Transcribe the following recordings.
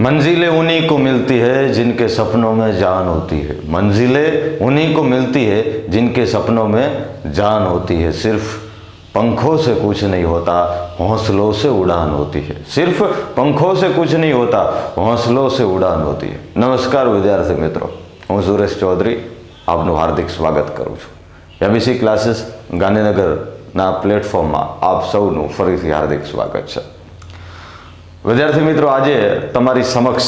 मंजिलें उन्हीं को मिलती है जिनके सपनों में जान होती है। मंजिलें उन्हीं को मिलती है जिनके सपनों में जान होती है। सिर्फ पंखों से कुछ नहीं होता, हौसलों से उड़ान होती है। सिर्फ पंखों से कुछ नहीं होता, हौसलों से उड़ान होती है। नमस्कार विद्यार्थी मित्रों, હું સુરેશ ચૌધરી આપનું હાર્દિક સ્વાગત કરું છું। એબીસી ક્લાસીસ ગાંધીનગરના પ્લેટફોર્મમાં આપ સૌનું ફરીથી હાર્દિક સ્વાગત છે। વિદ્યાર્થી મિત્રો, આજે તમારી સમક્ષ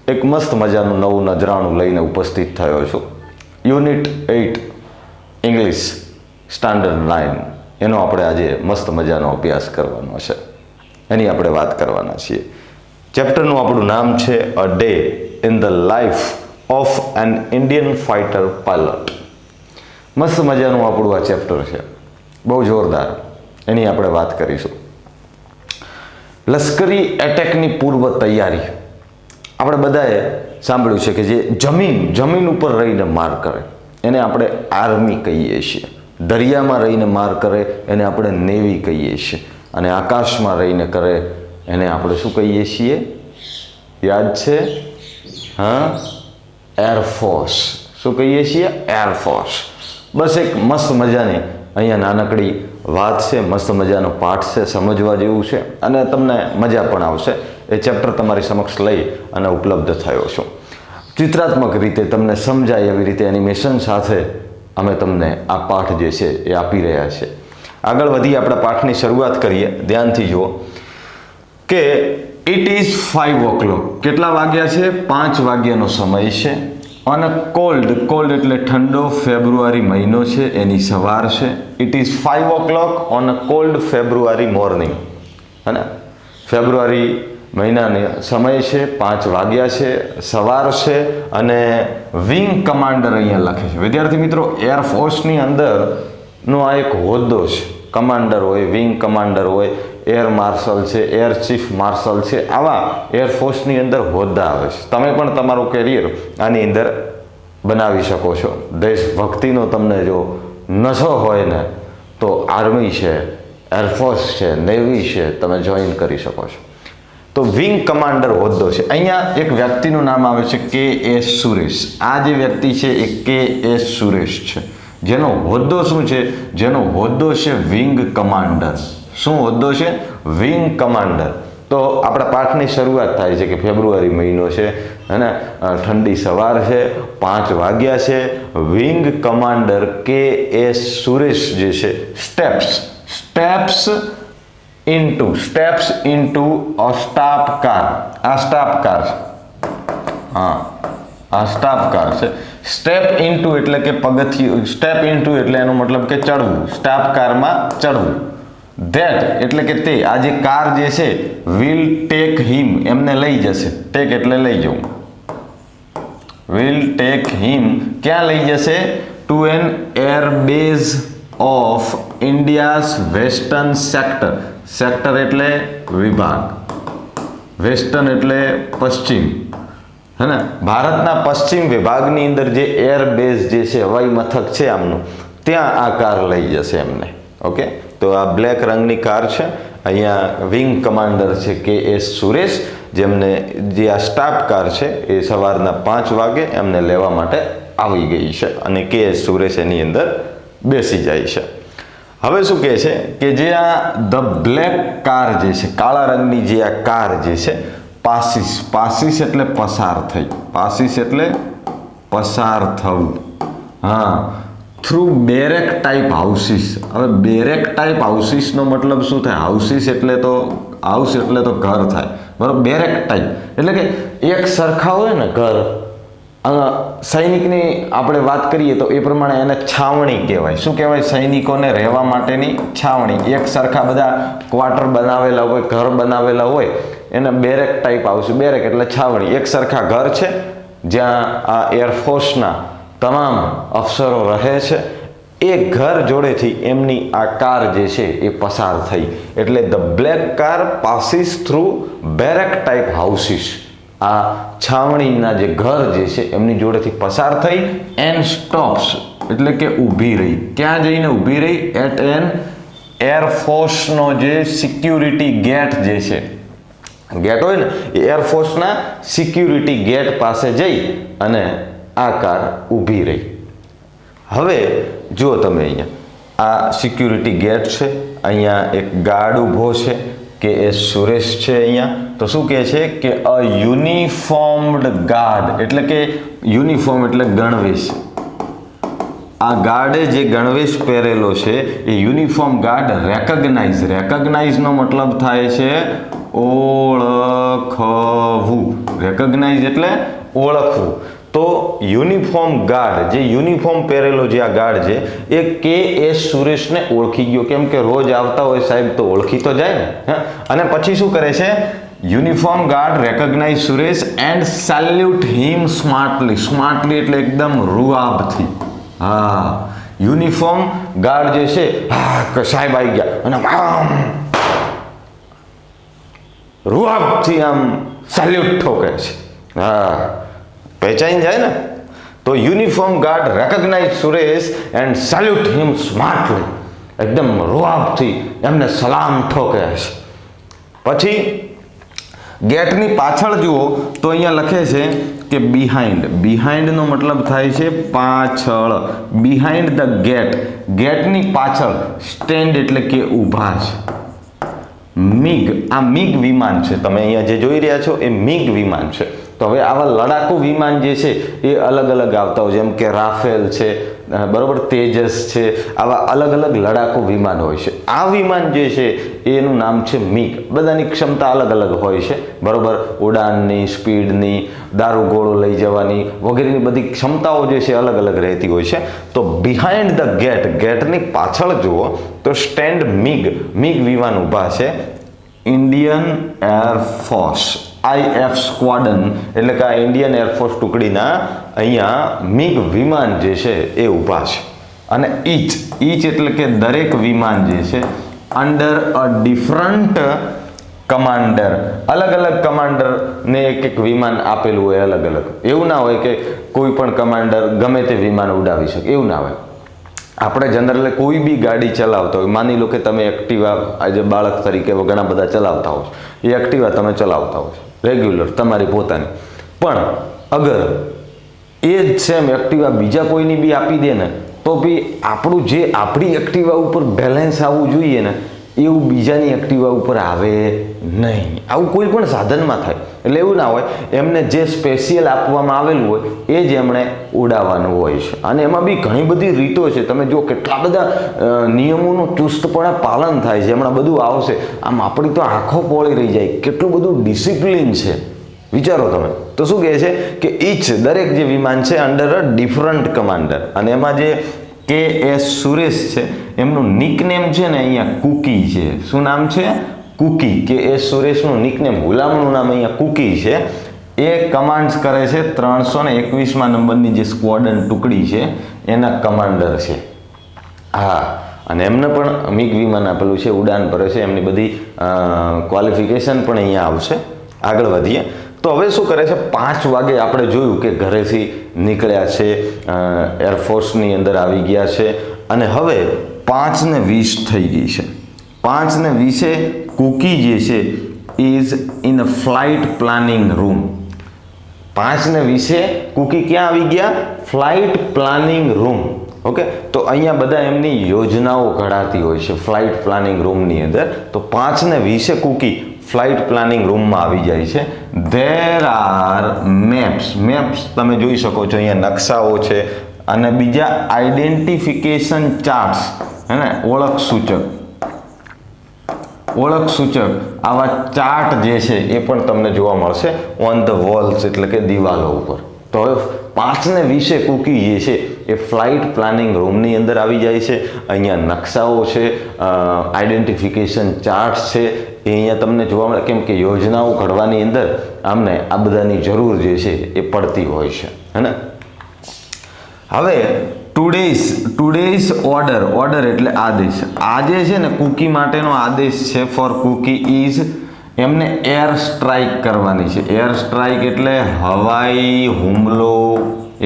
એક મસ્ત મજાનું નવું નજરાણું લઈને ઉપસ્થિત થયો છું। યુનિટ 8 ઇંગ્લિશ સ્ટાન્ડર્ડ 9 એનો આપણે આજે મસ્ત મજાનો અભ્યાસ કરવાનો છે, એની આપણે વાત કરવાના છીએ। ચેપ્ટરનું આપણું નામ છે a day in the life of N Indian fighter pilot. મસ્ત મજાનું આપણું આ ચેપ્ટર છે, બહુ જોરદાર, એની આપણે વાત કરીશું। લશ્કરી એટેકની પૂર્વ તૈયારી આપણે બધાએ સાંભળ્યું છે કે જે જમીન ઉપર રહીને માર કરે એને આપણે આર્મી કહીએ છીએ, દરિયામાં રહીને માર કરે એને આપણે નેવી કહીએ છીએ, અને આકાશમાં રહીને કરે એને આપણે શું કહીએ છીએ? યાદ છે? હા, એરફોર્સ। શું કહીએ છીએ? એરફોર્સ। બસ એક મસ્ત મજાની અહીંયા નાનકડી વાત છે, મસ્ત મજાનો પાઠ છે, સમજવા જેવું છે અને તમને મજા પણ આવશે। એ ચેપ્ટર તમારી સમક્ષ લઈ અને ઉપલબ્ધ થયો છું। ચિત્રાત્મક રીતે તમને સમજાય એવી રીતે એનિમેશન સાથે અમે તમને આ પાઠ જે છે એ આપી રહ્યા છીએ। આગળ વધી આપણા પાઠની શરૂઆત કરીએ। ધ્યાનથી જુઓ કે ઇટ ઇઝ 5 o'clock। કેટલા વાગ્યા છે? 5 વાગ્યાનો સમય છે। અને કોલ્ડ એટલે ઠંડો, ફેબ્રુઆરી મહિનો છે, એની સવાર છે। It is 5 o'clock on a cold February morning. હે ફેબ્રુઆરી મહિનાનો સમય છે, 5 વાગ્યા છે, સવાર છે, અને વિંગ કમાન્ડર અહીંયા લખે છે। વિદ્યાર્થી મિત્રો, એરફોર્સની અંદરનો આ એક હોદ્દો છે। કમાન્ડર હોય, વિંગ કમાન્ડર હોય, એર માર્શલ છે, એર ચીફ માર્શલ છે, આવા એરફોર્સની અંદર હોદ્દા આવે છે। તમે પણ તમારું કેરિયર આની અંદર બનાવી શકો છો। દેશભક્તિનો તમને જો નશો હોય ને તો આર્મી છે, એરફોર્સ છે, નેવી છે, તમે જોઈન કરી શકો છો। તો વિંગ કમાન્ડર હોદ્દો છે। અહીંયા એક વ્યક્તિનું નામ આવે છે કે.એસ. સુરેશ। આ જે વ્યક્તિ છે એ કે.એસ. સુરેશ છે, જેનો હોદ્દો શું છે? જેનો હોદ્દો છે વિંગ કમાન્ડર। શું હોદ્દો છે? Wing commander. તો આપણા પાઠની શરૂઆત થાય છે કે ફેબ્રુઆરી મહિનો છે અને ઠંડી સવાર છે, 5 વાગ્યા છે। Wing commander કે.એસ. સુરેશ જે છે steps into a staff car. આ સ્ટાફ કાર છે, હા, આ સ્ટાફ કાર છે। સ્ટેપ ઇન્ટુ એટલે કે પગથિયું, સ્ટેપ ઇન્ટુ એટલે એનો મતલબ કે ચડવું, સ્ટાફ કારમાં ચડવું। ધેટ એટલે કે તે, આ જે કાર જે છે વિલ ટેક હિમ, એમને લઈ જશે। ટેક એટલે લઈ જવું, વિલ ટેક હિમ ક્યાં લઈ જશે? To an airbase of India's western sector. Sector એટલે વિભાગ, વેસ્ટર્ન એટલે પશ્ચિમ, હે ને? ભારતના પશ્ચિમ વિભાગની અંદર જે એરબેઝ જે છે, હવાઈ મથક છે આમનું, ત્યાં આ કાર લઈ જશે એમને। ઓકે, તો આ બ્લેક રંગની કાર છે। અહીંયા વિંગ કમાન્ડર છે કે.એસ. સુરેશ, જેમને જે આ સ્ટાફ કાર છે એ સવારના 5 વાગે એમને લેવા માટે આવી ગઈ છે અને કે.એસ. સુરેશ એની અંદર બેસી જાય છે। હવે શું કહે છે કે જે આ ધ બ્લેક કાર જે છે, કાળા રંગની જે આ કાર જે છે, પાસીસ એટલે પસાર થઈ, પાસીસ એટલે પસાર થવું, હા, થ્રુ બેરેક ટાઈપ હાઉસીસ। હવે બેરેક ટાઈપ હાઉસીસનો મતલબ શું થાય? હાઉસીસ એટલે તો હાઉસ એટલે તો ઘર થાય, બરાબર? બેરેક ટાઈપ એટલે કે એક સરખા હોય ને ઘર। સૈનિકની આપણે વાત કરીએ તો એ પ્રમાણે એને છાવણી કહેવાય। શું કહેવાય? સૈનિકોને રહેવા માટેની છાવણી। એક સરખા બધા ક્વાર્ટર બનાવેલા હોય, ઘર બનાવેલા હોય, એને બેરેક ટાઈપ હાઉસ, બેરેક એટલે છાવણી। એક સરખા ઘર છે જ્યાં આ એરફોર્સના તમામ અફસરો રહે છે। એ ઘર જોડેથી એમની આ કાર જે છે એ પસાર થઈ, એટલે the black car passes through barrack type houses. આ છાવણીના જે ઘર જે છે એમની જોડેથી પસાર થઈ, એન્ડ સ્ટોપ્સ એટલે કે ઊભી રહી। ક્યાં જઈને ઊભી રહી? એટ એન એરફોર્સનો જે સિક્યુરિટી ગેટ જે છે ગેટ હોય ને એ એરફોર્સના સિક્યુરિટી ગેટ પાસે જઈ અને આ કાર ઊભી રહી. હવે જુઓ તમે અહીંયા આ સિક્યુરિટી ગેટ છે, અહીંયા એક ગાર્ડ ઊભો છે કે એ સુરેશ છે અહીંયા. તો શું કહે છે કે અ યુનિફોર્મ્ડ ગાર્ડ, એટલે કે યુનિફોર્મ એટલે ગણવેશ. આ ગાર્ડે જે ગણવેશ પહેરેલો છે એ યુનિફોર્મ ગાર્ડ રેકગ્નાઇઝનો મતલબ થાય છે ઓળખવું. રેકગ્નાઇઝ એટલે ઓળખવું. તો યુનિફોર્મ ગાર્ડ, જે યુનિફોર્મ પહેરેલો જે આ ગાર્ડ છે એ કે એસ સુરેશને ઓળખી ગયો. કેમ કે રોજ આવતા હોય સાહેબ તો ઓળખી તો જાય ને. અને પછી શું કરે છે, uniform guard recognise Suresh and salute him smartly. Smartly એટલે એકદમ રૂઆબથી. હા, યુનિફોર્મ ગાર્ડ જે છે સાહેબ આવી ગયા અને આમ રૂઆબથી આમ સેલ્યુટ ઠોકે છે. હા, પહેચાઈ જાય ને. તો uniform guard recognise Suresh and salute him smartly, એકદમ રૂઆબથી એમને સલામ ઠોકે છે. પછી ગેટની પાછળ જુઓ તો અહીંયા લખે છે કે બિહાઇન્ડ. બિહાઇન્ડનો મતલબ થાય છે પાછળ. બિહાઇન્ડ ધ ગેટ, ગેટની પાછળ. સ્ટેન્ડ એટલે કે ઊભા છે. મિગ, આ મિગ વિમાન છે, તમે અહીંયા જે જોઈ રહ્યા છો એ મિગ વિમાન છે. તો હવે આવા લડાકુ વિમાન જે છે એ અલગ અલગ આવતા હોય, જેમ કે રાફેલ છે, બરોબર, તેજસ છે, આવા અલગ અલગ લડાકુ વિમાન હોય છે. આ વિમાન જે છે એનું નામ છે મિગ. બધાની ક્ષમતા અલગ અલગ હોય છે, બરોબર, ઉડાનની, સ્પીડની, દારૂગોળો લઈ જવાની વગેરેની બધી ક્ષમતાઓ જે છે અલગ અલગ રહેતી હોય છે. તો બિહાઇન્ડ ધ ગેટ, ગેટની પાછળ જુઓ તો સ્ટેન્ડ મિગ. મિગ વિમાન ઊભા છે. ઇન્ડિયન એરફોર્સ, IF સ્ક્વોડન એટલે કે આ ઇન્ડિયન એરફોર્સ ટુકડીના અહીંયા મિગ વિમાન જે છે એ ઊભા છે. અને ઈચ એટલે કે દરેક વિમાન જે છે અંડર અ ડિફરન્ટ કમાન્ડર, અલગ અલગ કમાન્ડરને એક વિમાન આપેલું હોય અલગ અલગ. એવું ના હોય કે કોઈ પણ કમાન્ડર ગમે તે વિમાન ઉડાવી શકે, એવું ના હોય. આપણે જનરલી કોઈ બી ગાડી ચલાવતા હોય, માની લો કે તમે એક્ટિવા આજે બાળક તરીકે ઘણા બધા ચલાવતા હો, એ એક્ટિવા તમે ચલાવતા હો રેગ્યુલર તમારી પોતાની, પણ અગર એ જ સેમ એક્ટિવા બીજા કોઈની બી આપી દે ને તો બી આપણું જે આપણી એક્ટિવા ઉપર બેલેન્સ આવવું જોઈએ ને એવું બીજાની એક્ટિવા ઉપર આવે નહીં. આવું કોઈ પણ સાધનમાં થાય. એટલે એવું ના હોય, એમને જે સ્પેશિયલ આપવામાં આવેલું હોય એ જ એમણે ઉડાવવાનું હોય છે. અને એમાં બી ઘણી બધી રીતો છે. તમે જો કેટલા બધા નિયમોનું ચુસ્તપણે પાલન થાય છે. હમણાં બધું આવશે, આમ આપણી તો આંખો પોળી રહી જાય, કેટલું બધું ડિસિપ્લિન છે. વિચારો તમે. તો શું કહે છે કે ઈચ, દરેક જે વિમાન છે અંડર અ ડિફરન્ટ કમાન્ડર. અને એમાં જે KS સુરેશ છે એમનું નિકનેમ છે ને અહીંયા કુકી છે. શું નામ છે? કુકી. KS સુરેશનું નિકનેમ, ગુલામનું નામ અહીંયા કુકી છે. એ કમાન્ડ્સ કરે છે 321મા નંબરની જે સ્ક્વોડન ટુકડી છે એના કમાન્ડર છે. હા, અને એમને પણ મિગ વિમાન આપેલું છે, ઉડાન ભરે છે. એમની બધી ક્વોલિફિકેશન પણ અહીંયા આવશે. આગળ વધીએ તો હવે શું કરે છે, 5 વાગે આપણે જોયું કે ઘરેથી નીકળ્યા છે, એરફોર્સની અંદર આવી ગયા છે. અને હવે 5:20 થઈ ગઈ છે. 5:20 કુકી જે છે is in a flight planning room. 5:20 Cookie ક્યાં આવી ગયા? Flight planning room. ઓકે, તો અહીંયા બધા એમની યોજનાઓ ઘડાતી હોય છે ફ્લાઇટ પ્લાનિંગ રૂમની અંદર. તો 5:20 કુકી ફ્લાઇટ પ્લાનિંગ રૂમમાં આવી જાય છે. There are maps. મેપ્સ તમે જોઈ શકો છો, અહીંયા નકશાઓ છે અને બીજા આઈડેન્ટિફિકેશન ચાર્ટ્સ, હે ને, ઓળખ સૂચક આવા ચાર્ટ જે છે એ પણ તમને જોવા મળશે ઓન ધ વોલ્સ, એટલે કે દિવાલો ઉપર. તો હવે 5:20 કુકી જે છે એ ફ્લાઇટ પ્લાનિંગ રૂમની અંદર આવી જાય છે. અહીંયા નકશાઓ છે, આઈડેન્ટિફિકેશન ચાર્ટ્સ છે, એ અહીંયા તમને જોવા મળે. કેમ કે યોજનાઓ ઘડવાની અંદર આમને આ બધાની જરૂર જે છે એ પડતી હોય છે, હે ને. હવે ટુડેઝ ઓર્ડર એટલે આદેશ. આજે છે ને કુકી માટેનો આદેશ છે ફોર કુકી ઇઝ, એમને એર સ્ટ્રાઇક કરવાની છે. એર સ્ટ્રાઇક એટલે હવાઈ હુમલો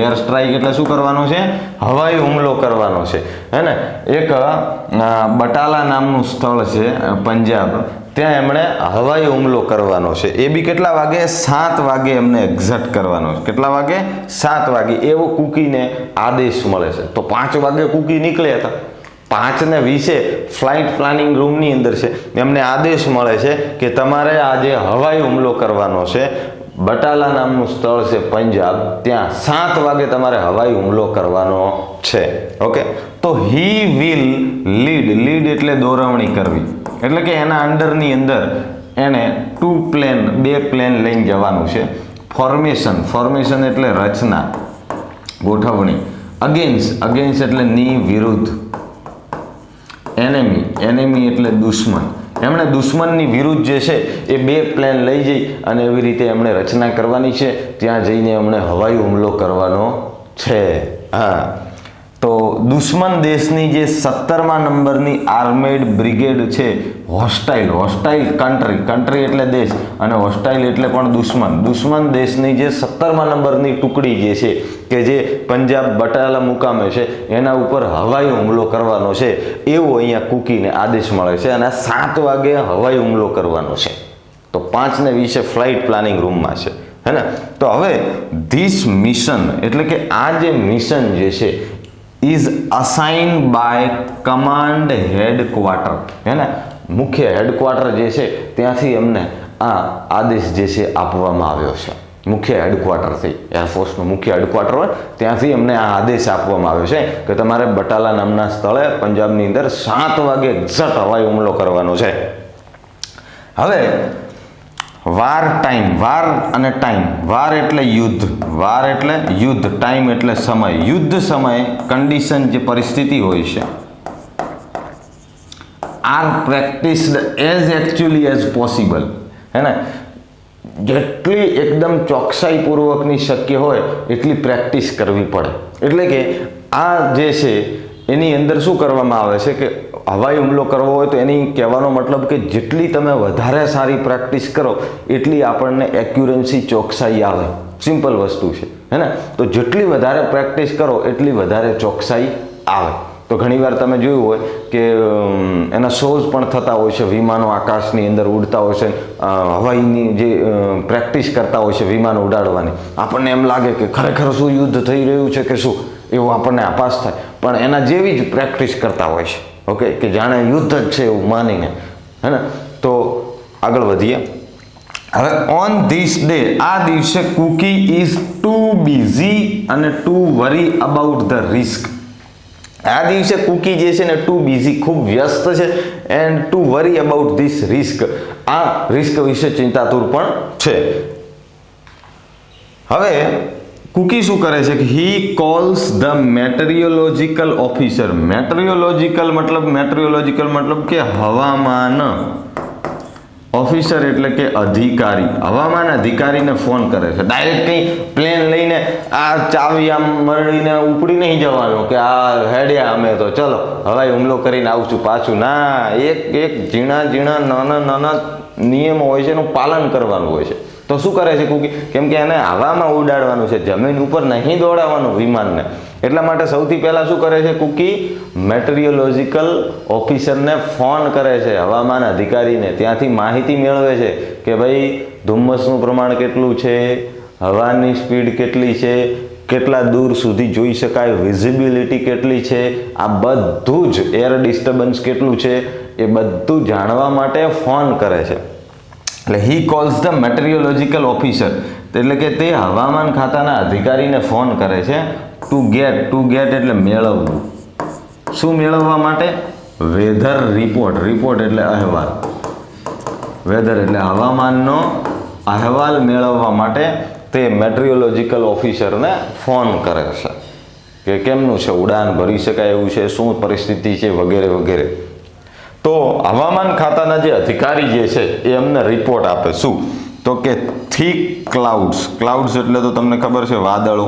એર સ્ટ્રાઇક એટલે શું કરવાનો છે? હવાઈ હુમલો કરવાનો છે, હે ને? એક બટાલા નામનું સ્થળ છે પંજાબ, ત્યાં એમણે હવાઈ હુમલો કરવાનો છે. એ બી કેટલા વાગે? 7 વાગે એમને એક્ઝેક્ટ કરવાનો છે. કેટલા વાગે? 7 વાગે. એવો કુકીને આદેશ મળે છે. તો 5 વાગે કુકી નીકળ્યા હતા, 5:20 ફ્લાઇટ પ્લાનિંગ રૂમની અંદર છે, એમને આદેશ મળે છે કે તમારે આજે હવાઈ હુમલો કરવાનો છે. બટાલા નામનું સ્થળ છે પંજાબ, ત્યાં 7 વાગે તમારે હવાઈ હુમલો કરવાનો છે. ઓકે, તો હી વિલ લીડ એટલે દોરવણી કરવી, એટલે કે એના અંડરની અંદર એને 2 પ્લેન લઈને જવાનું છે. ફોર્મેશન એટલે રચના, ગોઠવણી. અગેન્સ્ટ એટલે ની વિરુદ્ધ. એનેમી એટલે દુશ્મન. એમણે દુશ્મનની વિરુદ્ધ જે છે એ 2 પ્લેન લઈ જઈ અને એવી રીતે એમણે રચના કરવાની છે. ત્યાં જઈને એમણે હવાઈ હુમલો કરવાનો છે. હા, તો દુશ્મન દેશની જે 17મા નંબરની આર્મેડ બ્રિગેડ છે, હોસ્ટાઇલ કન્ટ્રી એટલે દેશ, અને હોસ્ટાઇલ એટલે પણ દુશ્મન દેશની જે 17મા નંબરની ટુકડી જે છે કે જે પંજાબ બટાલા મુકામે છે, એના ઉપર હવાઈ હુમલો કરવાનો છે, એવો અહીંયા કુકીને આદેશ મળે છે. અને 7 વાગે હવાઈ હુમલો કરવાનો છે. તો 5:20 ફ્લાઇટ પ્લાનિંગ રૂમમાં છે, હે ને? તો હવે ધીસ મિશન એટલે કે આ જે મિશન જે છે is assign by command headquarter, હે ને? મુખ્ય હેડક્વાર્ટર જે છે ત્યાંથી એમને આ આદેશ જે છે આપવામાં આવ્યો છે. મુખ્ય હેડક્વાર્ટરથી, એરફોર્સનું મુખ્ય હેડક્વાર્ટર હોય ત્યાંથી એમને આ આદેશ આપવામાં આવ્યો છે કે તમારે બટાલા નામના સ્થળે પંજાબની અંદર 7 વાગે એક્ઝેક્ટ હવાઈ હુમલો કરવાનો છે. હવે વાર અને ટાઈમ. વાર એટલે યુદ્ધ, ટાઈમ એટલે સમય. યુદ્ધ સમયે કન્ડિશન જે પરિસ્થિતિ હોય છે are practised as actually as possible, હે ને? જેટલી એકદમ ચોકસાઈપૂર્વકની શક્ય હોય એટલી પ્રેક્ટિસ કરવી પડે. એટલે કે આ જે છે એની અંદર શું કરવામાં આવે છે કે હવાઈ હુમલો કરવો હોય તો એની કહેવાનો મતલબ કે જેટલી તમે વધારે સારી પ્રેક્ટિસ કરો એટલી આપણને એક્યુરન્સી, ચોકસાઈ આવે. સિમ્પલ વસ્તુ છે, હે ને? તો જેટલી વધારે પ્રેક્ટિસ કરો એટલી વધારે ચોકસાઈ આવે. તો ઘણીવાર તમે જોયું હોય કે એના શોઝ પણ થતા હોય છે, વિમાનો આકાશની અંદર ઉડતા હોય છે, હવાઈની જે પ્રેક્ટિસ કરતા હોય છે વિમાનો ઉડાડવાની. આપણને એમ લાગે કે ખરેખર શું યુદ્ધ થઈ રહ્યું છે કે શું, એવું આપણને આભાસ થાય, પણ એના જેવી જ પ્રેક્ટિસ કરતા હોય છે. ઓકે, કે જાણે યુદ્ધ જ છે એવું માનીને, હે ને? તો આગળ વધીએ. હવે ઓન ધીસ ડે, આ દિવસે કુકી ઇઝ ટુ બિઝી અને two worry about the risk. આ દિવસે કુકી જે છે ને ટુ બિઝી, ખૂબ વ્યસ્ત છે, and two worry about this risk, આ રિસ્ક વિશે ચિંતાતુર પણ છે. હવે કુકી શું કરે છે કે હી કોલ્સ ધ મેટરિયોલોજીકલ ઓફિસર. મેટરિયોલોજીકલ મતલબ કે હવામાન ઓફિસર એટલે કે અધિકારી. હવામાન અધિકારીને ફોન કરે છે. ડાયરેક્ટ કંઈ પ્લેન લઈને આ ચાવી આમ મરડીને ઉપડી નહીં જવાનો કે આ હેડ્યા અમે તો ચલો હવાઈ હુમલો કરીને આવશું પાછું. ના, એક ઝીણા નાના નિયમો હોય છે એનું પાલન કરવાનું હોય છે. તો શું કરે છે કુકી? કેમ કે એને હવામાં ઉડાડવાનું છે, જમીન ઉપર નહીં દોડાવવાનું વિમાનને. એટલા માટે સૌથી પહેલાં શું કરે છે કુકી? મેટરિયોલોજીકલ ઓફિસરને ફોન કરે છે, હવામાન અધિકારીને. ત્યાંથી માહિતી મેળવે છે કે ભાઈ ધુમ્મસનું પ્રમાણ કેટલું છે, હવાની સ્પીડ કેટલી છે, કેટલા દૂર સુધી જોઈ શકાય, વિઝિબિલિટી કેટલી છે, આ બધું જ, એર ડિસ્ટર્બન્સ કેટલું છે, એ બધું જાણવા માટે ફોન કરે છે. એટલે હી કોલ્સ ધ મેટરિયોલોજીકલ ઓફિસર, એટલે કે તે હવામાન ખાતાના અધિકારીને ફોન કરે છે. ટુ ગેટ એટલે મેળવવું. શું મેળવવા માટે? વેધર રિપોર્ટ એટલે અહેવાલ. વેધર એટલે હવામાનનો અહેવાલ મેળવવા માટે તે મેટરિયોલોજીકલ ઓફિસરને ફોન કરે છે કે કેમનું છે, ઉડાન ભરી શકાય એવું છે, શું પરિસ્થિતિ છે, વગેરે વગેરે. તો હવામાન ખાતાના જે અધિકારી જે છે એ એમને રિપોર્ટ આપે. શું? તો કે થીક ક્લાઉડ્સ એટલે તો તમને ખબર છે વાદળો.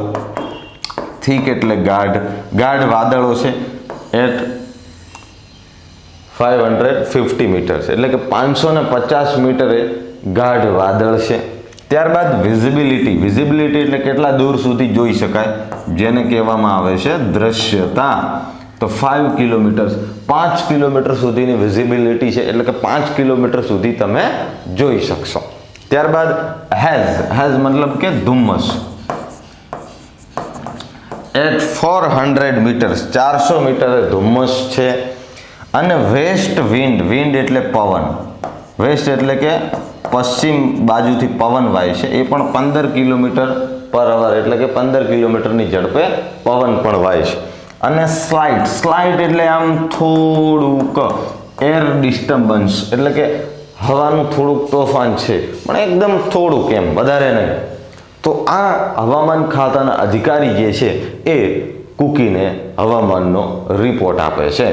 થીક એટલે ગાઢ વાદળો છે એટ 550 મીટર, એટલે કે 550 મીટરે ગાઢ વાદળ છે. ત્યારબાદ વિઝિબિલિટી એટલે કેટલા દૂર સુધી જોઈ શકાય, જેને કહેવામાં આવે છે દ્રશ્યતા. તો 5 કિલોમીટર, 5 કિલોમીટર સુધીની વિઝિબિલિટી છે, એટલે કે 5 કિલોમીટર સુધી તમે જોઈ શકશો. ત્યારબાદ હેઝ મતલબ કે ધુમ્મસ. એટ 400 મીટર્સ, 400 મીટરે ધુમ્મસ છે. અને વેસ્ટ વિન્ડ એટલે પવન, વેસ્ટ એટલે કે પશ્ચિમ બાજુથી પવન વાય છે, એ પણ 15 કિલોમીટર પર અવર એટલે કે 15 કિલોમીટરની ઝડપે પવન પણ વાય છે. અને સ્લાઇડ એટલે આમ થોડુંક એર ડિસ્ટર્બન્સ એટલે કે હવાનું થોડુંક તોફાન છે, પણ એકદમ થોડુંક, એમ વધારે નહીં. તો આ હવામાન ખાતાના અધિકારી જે છે એ કુકીને હવામાનનો રિપોર્ટ આપે છે.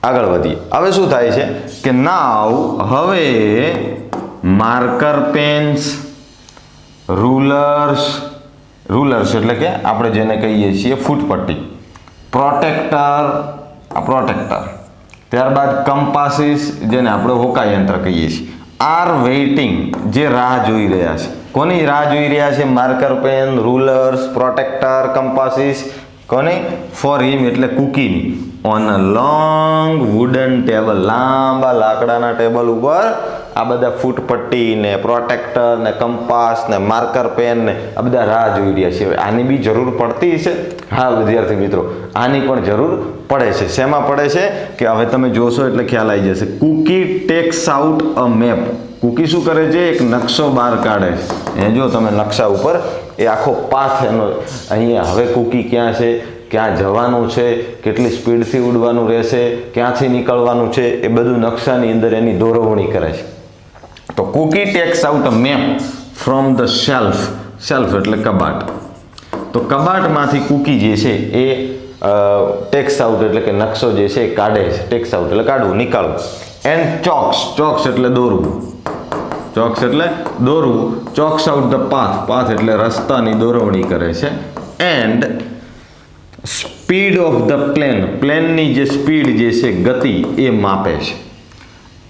આગળ વધીએ. હવે શું થાય છે કે નાવ હવે માર્કર પેન્સ, રૂલર્સ એટલે કે આપણે જેને કહીએ છીએ ફૂટપટ્ટી, પ્રોટેક્ટર, ત્યારબાદ કમ્પાસીસ જેને આપણે હોકા યંત્ર કહીએ છીએ, આર વેઇટિંગ જે રાહ જોઈ રહ્યા છે. કોની રાહ જોઈ રહ્યા છે? Marker pen, rulers, protractor, compasses. કોની? ફોર હિમ એટલે કુકીની. On a long wooden table, લાંબા લાકડાના ટેબલ ઉપર આ બધા ફૂટપટ્ટી ને પ્રોટેક્ટર ને કંપાસ ને માર્કર પેન ને આ બધા રાહ જોઈ રહ્યા છે. આની બી જરૂર પડતી છે? હા વિદ્યાર્થી મિત્રો, આની પણ જરૂર પડે છે. શેમાં પડે છે કે હવે તમે જોશો એટલે ખ્યાલ આવી જશે. Cookie takes out a map. Cookie શું કરે છે? એક નકશો બહાર કાઢે છે. એ જો તમે નકશા ઉપર એ આખો પાથ એનો, અહીંયા હવે કુકી ક્યાં છે, ક્યાં જવાનું છે, કેટલી સ્પીડથી ઉડવાનું રહેશે, ક્યાંથી નીકળવાનું છે, એ બધું નકશાની અંદર એની દોરવણી કરે છે. તો Cookie takes out a map from the shelf એટલે કબાટ. તો કબાટમાંથી કુકી જે છે એ ટેક્સ આઉટ એટલે કે નકશો જે છે એ કાઢે છે. ટેક્સ આઉટ એટલે કાઢવું, નીકાળવું. એન્ડ ચોક્સ એટલે દોરવું. ચોક્સ આઉટ ધ પાથ એટલે રસ્તાની દોરવણી કરે છે. એન્ડ સ્પીડ ઓફ ધ પ્લેનની જે સ્પીડ જે છે, ગતિ, એ માપે છે.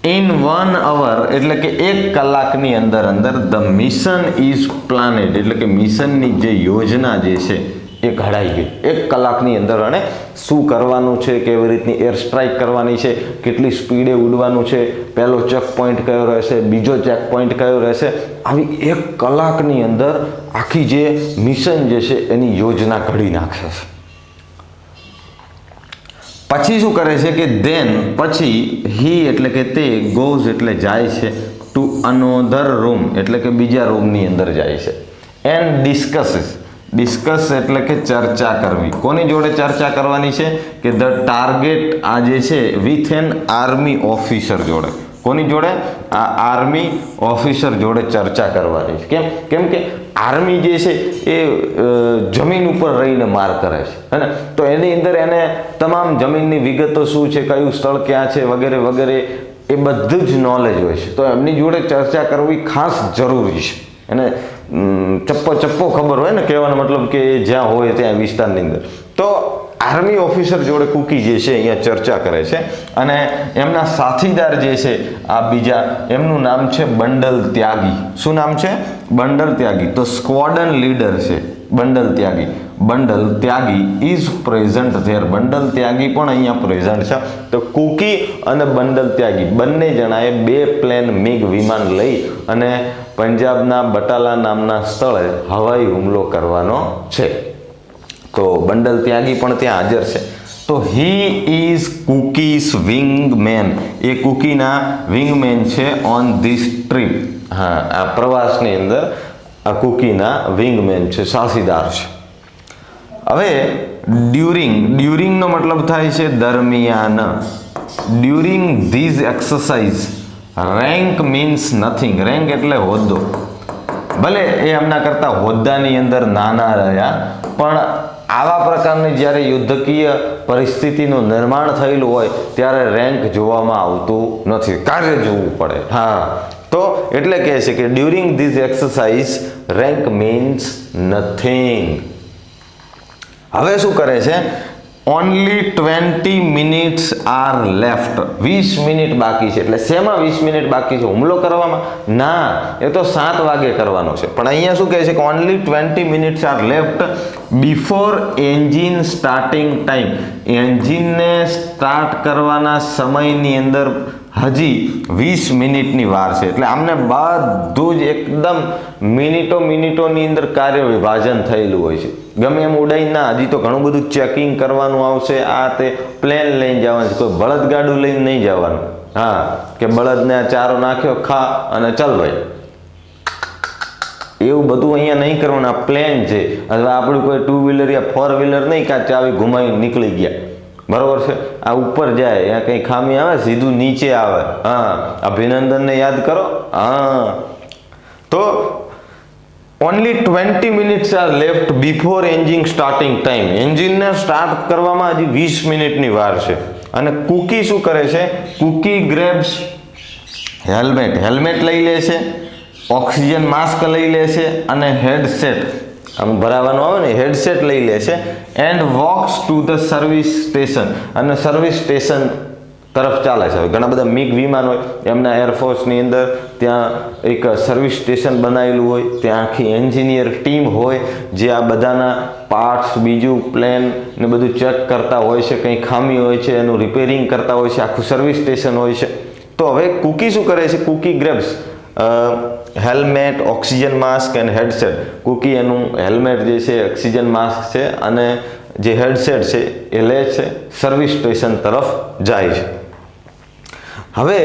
ઇન 1 અવર એટલે કે 1 કલાકની અંદર ધ મિશન ઇઝ પ્લાનેડ એટલે કે મિશનની જે યોજના જે છે એ ઘડાઈ ગઈ. 1 કલાકની અંદર અને શું કરવાનું છે, કેવી રીતની એર સ્ટ્રાઇક કરવાની છે, કેટલી સ્પીડે ઉડવાનું છે, પહેલો ચેક પોઈન્ટ કયો રહેશે, બીજો ચેક પોઈન્ટ કયો રહેશે, આવી 1 કલાકની અંદર આખી જે મિશન જે છે એની યોજના ઘડી નાખે છે. પછી શું કરે છે કે પછી હી એટલે કે તે, ગોઝ એટલે જાય છે, ટુ અનોધર રૂમ એટલે કે બીજા રૂમની અંદર જાય છે. એન્ડ ડિસ્કસ એટલે કે ચર્ચા કરવી. કોની જોડે ચર્ચા કરવાની છે? કે ધ ટાર્ગેટ આ જે છે વિથ એન આર્મી ઓફિસર જોડે. કોની જોડે? આ આર્મી ઓફિસર જોડે ચર્ચા કરવાની છે. કેમ કે આર્મી જે છે એ જમીન ઉપર રહીને માર કરે છે, હે ને? તો એની અંદર એને તમામ જમીનની વિગતો શું છે, કયું સ્થળ ક્યાં છે, વગેરે વગેરે એ બધું જ નોલેજ હોય છે. તો એમની જોડે ચર્ચા કરવી ખાસ જરૂરી છે. એને ચપ્પો ખબર હોય ને, કહેવાનો મતલબ કે જ્યાં હોય ત્યાં વિસ્તારની અંદર. તો આર્મી ઓફિસર જોડે કુકી જે છે અહીંયા ચર્ચા કરે છે. અને એમના સાથીદાર જે છે આ બીજા, એમનું નામ છે બંડલ ત્યાગી. શું નામ છે? બંડલ ત્યાગી. તો સ્ક્વોડન લીડર છે Bundle Tyagi is present there. Bundle Tyagi પણ અહીંયા પ્રેઝન્ટ છે. તો કુકી અને બંડલ ત્યાગી બંને જણાએ 2 પ્લેન મિગ વિમાન લઈ અને પંજાબના બટાલા નામના સ્થળે હવાઈ હુમલો કરવાનો છે. તો બંડલ ત્યાગી પણ ત્યાં હાજર છે. તો હી ઇઝ કુકીઝ વિંગમેન. એ કુકીના વિંગમેન છે ઓન ધીસ ટ્રીપ. હા, આ પ્રવાસની અંદર આ કુકીના વિંગમેન છે, સાથીદાર છે. હવે ડ્યુરિંગનો મતલબ થાય છે દરમિયાન. During these exercise rank means nothing. Rank એટલે હોદ્દો. ભલે એ એમના કરતા હોદ્દાની અંદર નાના રહ્યા, પણ આવા પ્રકારની જ્યારે યુદ્ધકીય પરિસ્થિતિનું નિર્માણ થયેલું હોય ત્યારે રેન્ક જોવામાં આવતું નથી, કાર્ય જોવું પડે. હા, તો એટલે કહે છે કે during these exercise rank means nothing. હવે શું કરે છે only 20 minutes are left. 20 minute બાકી છે. એટલે શેમાં 20 મિનિટ બાકી છે? હુમલો કરવામાં? ના, એ તો 7 વાગે કરવાનો છે. પણ અહીંયા શું કહે છે કે only 20 minutes are left before engine starting time. એન્જિનને સ્ટાર્ટ કરવાના સમયની અંદર હજી 20 મિનિટની વાર છે. એટલે આમને બધું જ એકદમ મિનિટોની અંદર કાર્ય વિભાજન થયેલું હોય છે. ગમે એમ ઉડાઈ ના, હજી તો ઘણું બધું ચેકિંગ કરવાનું આવશે. આ તે પ્લેન લઈને જવાનું છે, કોઈ બળદગાડું લઈને નહીં જવાનું. હા, કે બળદને આ ચારો નાખ્યો, ખા અને ચાલ ભાઈ, એવું બધું અહીંયા નહીં કરવાનું. આ પ્લેન છે, અથવા આપણું કોઈ 2 વ્હીલર યા 4 વ્હીલર નહીં કે ચાવી ઘુમાવી નીકળી ગયા, બરોબર છે. આ ઉપર જાય, અહીંયા કંઈ ખામી આવે સીધું નીચે આવે. હા, અભિનંદનને યાદ કરો. હા, તો only 20 minutes are left before engine starting time. એન્જિનને સ્ટાર્ટ કરવામાં હજી 20 મિનિટની વાર છે. અને કુકી શું કરે છે? કુકી ગ્રેબ્સ હેલ્મેટ લઈ લે છે, ઓક્સિજન માસ્ક લઈ લે છે અને હેડસેટ, આમ ભરાવાનું આવે ને, હેડસેટ લઈ લે છે. And walks to the service station. અને સર્વિસ સ્ટેશન તરફ ચાલે છે. ઘણા બધા મિગ વિમાન હોય, એમના એરફોર્સની અંદર ત્યાં એક સર્વિસ સ્ટેશન બનાવેલું હોય, ત્યાં આખી એન્જિનિયર ટીમ હોય જે આ બધાના પાર્ટ્સ, બીજું પ્લેન ને બધું ચેક કરતા હોય છે. કંઈ ખામી હોય છે એનું રિપેરિંગ કરતા હોય છે. આખું સર્વિસ સ્ટેશન હોય છે. તો હવે કુકી શું કરે છે? Cookie grabs helmet, oxygen mask and headset. Cookie એનું હેલ્મેટ જે છે, ઓક્સિજન માસ્ક છે અને જે હેડસેટ છે એ લે છે, સર્વિસ સ્ટેશન તરફ જાય છે. હવે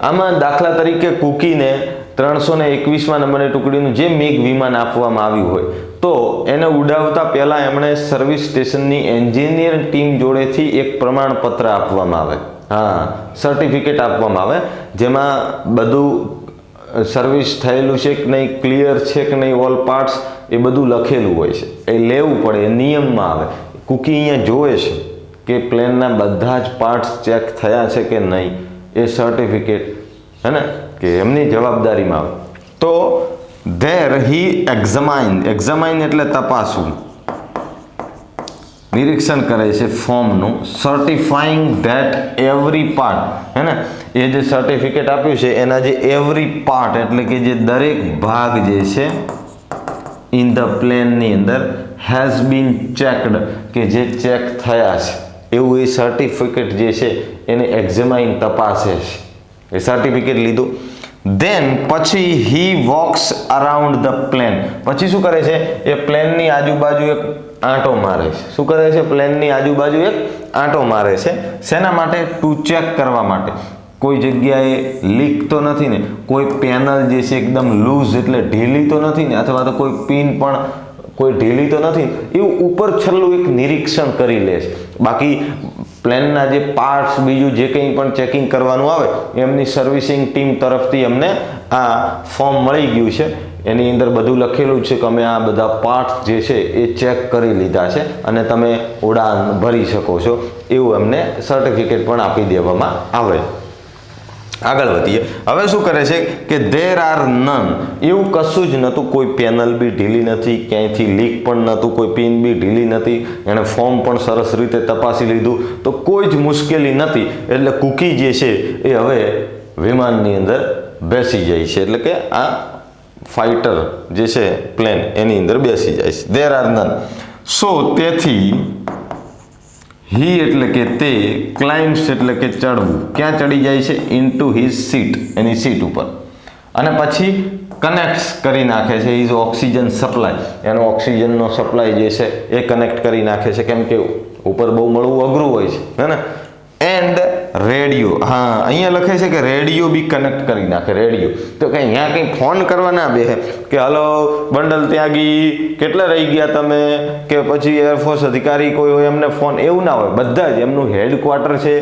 આમાં દાખલા તરીકે કુકીને 321મા નંબરની ટુકડીનું જે મિગ વિમાન આપવામાં આવ્યું હોય, તો એને ઉડાવતા પહેલા એમણે સર્વિસ સ્ટેશનની એન્જિનિયર ટીમ જોડેથી એક પ્રમાણપત્ર આપવામાં આવે. હા, સર્ટિફિકેટ આપવામાં આવે, જેમાં બધું સર્વિસ થયેલું છે કે નહીં, ક્લિયર છે કે નહીં, ઓલ પાર્ટ્સ, એ બધું લખેલું હોય છે. એ લેવું પડે, એ નિયમમાં આવે. કુકી અહીંયા જોવે છે કે પ્લેનના બધા જ પાર્ટ્સ ચેક થયા છે કે નહીં, એ સર્ટિફિકેટ હે ને, કે એમની જવાબદારીમાં આવે. તો ધેર હી એક્ઝામાઇન એટલે તપાસવું, નિરીક્ષણ કરે છે ફોર્મનું, સર્ટિફાઈંગ ધેટ એવરી પાર્ટ, હે ને, એ જે સર્ટિફિકેટ આપ્યું છે એના જે એવરી પાર્ટ એટલે કે જે દરેક ભાગ જે છે ઇન ધ પ્લેનની અંદર હેઝ બીન ચેકડ, કે જે ચેક થયા છે એવું એ સર્ટિફિકેટ જે છે એને એક્ઝામાઇન તપાસે છે. એ સર્ટિફિકેટ લીધું. ધેન પછી હી વોક્સ અરાઉન્ડ ધ પ્લેન. પછી શું કરે છે? એ પ્લેનની આજુબાજુ એક આંટો મારે છે. શું કરે છે? પ્લેનની આજુબાજુ એક આંટો મારે છે. શેના માટે? ટુ ચેક કરવા માટે. કોઈ જગ્યાએ લીક તો નથી ને, કોઈ પેનલ જે છે એકદમ લૂઝ એટલે ઢીલી તો નથી ને, અથવા તો કોઈ પિન પણ કોઈ ઢીલી તો નથી, એવું ઉપર છેલ્લું એક નિરીક્ષણ કરી લે છે. બાકી પ્લેનના જે પાર્ટ્સ, બીજું જે કંઈ પણ ચેકિંગ કરવાનું આવે, એમની સર્વિસિંગ ટીમ તરફથી અમને આ ફોર્મ મળી ગયું છે. એની અંદર બધું લખેલું છે કે અમે આ બધા પાર્ટ્સ જે છે એ ચેક કરી લીધા છે અને તમે ઉડાન ભરી શકો છો, એવું એમને સર્ટિફિકેટ પણ આપી દેવામાં આવે. આગળ વધીએ. હવે શું કરે છે કે ધેર આર નન, એવું કશું જ નહોતું. કોઈ પેનલ બી ઢીલી નથી, ક્યાંયથી લીક પણ નહોતું, કોઈ પિન બી ઢીલી નથી. એણે ફોર્મ પણ સરસ રીતે તપાસી લીધું, તો કોઈ જ મુશ્કેલી નથી. એટલે કુકી જે છે એ હવે વિમાનની અંદર બેસી જાય છે. એટલે કે આ ફાઇટર જે છે પ્લેન, એની અંદર બેસી જાય છે. There are none. સો તેથી હી એટલે કે તે, ક્લાઇમ્સ એટલે કે ચડવું. ક્યાં ચડી જાય છે? ઇનટુ હિઝ સીટ, એની સીટ ઉપર. અને પછી કનેક્ટ કરી નાખે છે હિઝ ઓક્સિજન સપ્લાય, એનો ઓક્સિજનનો સપ્લાય જે છે એ કનેક્ટ કરી નાખે છે, કેમ કે ઉપર બહુ મળવું અઘરું હોય છે, હે ને. એન્ડ રેડિયો, હા અહીંયા લખે છે કે રેડિયો બી કનેક્ટ કરી નાખે. રેડિયો તો કંઈ અહીંયા કંઈ ફોન કરવા ના બેસે કે હલો બંડલ ત્યાગી, કેટલા રહી ગયા તમે, કે પછી એરફોર્સ અધિકારી કોઈ હોય એમને ફોન, એવું ના હોય. બધા જ એમનું હેડક્વાર્ટર છે,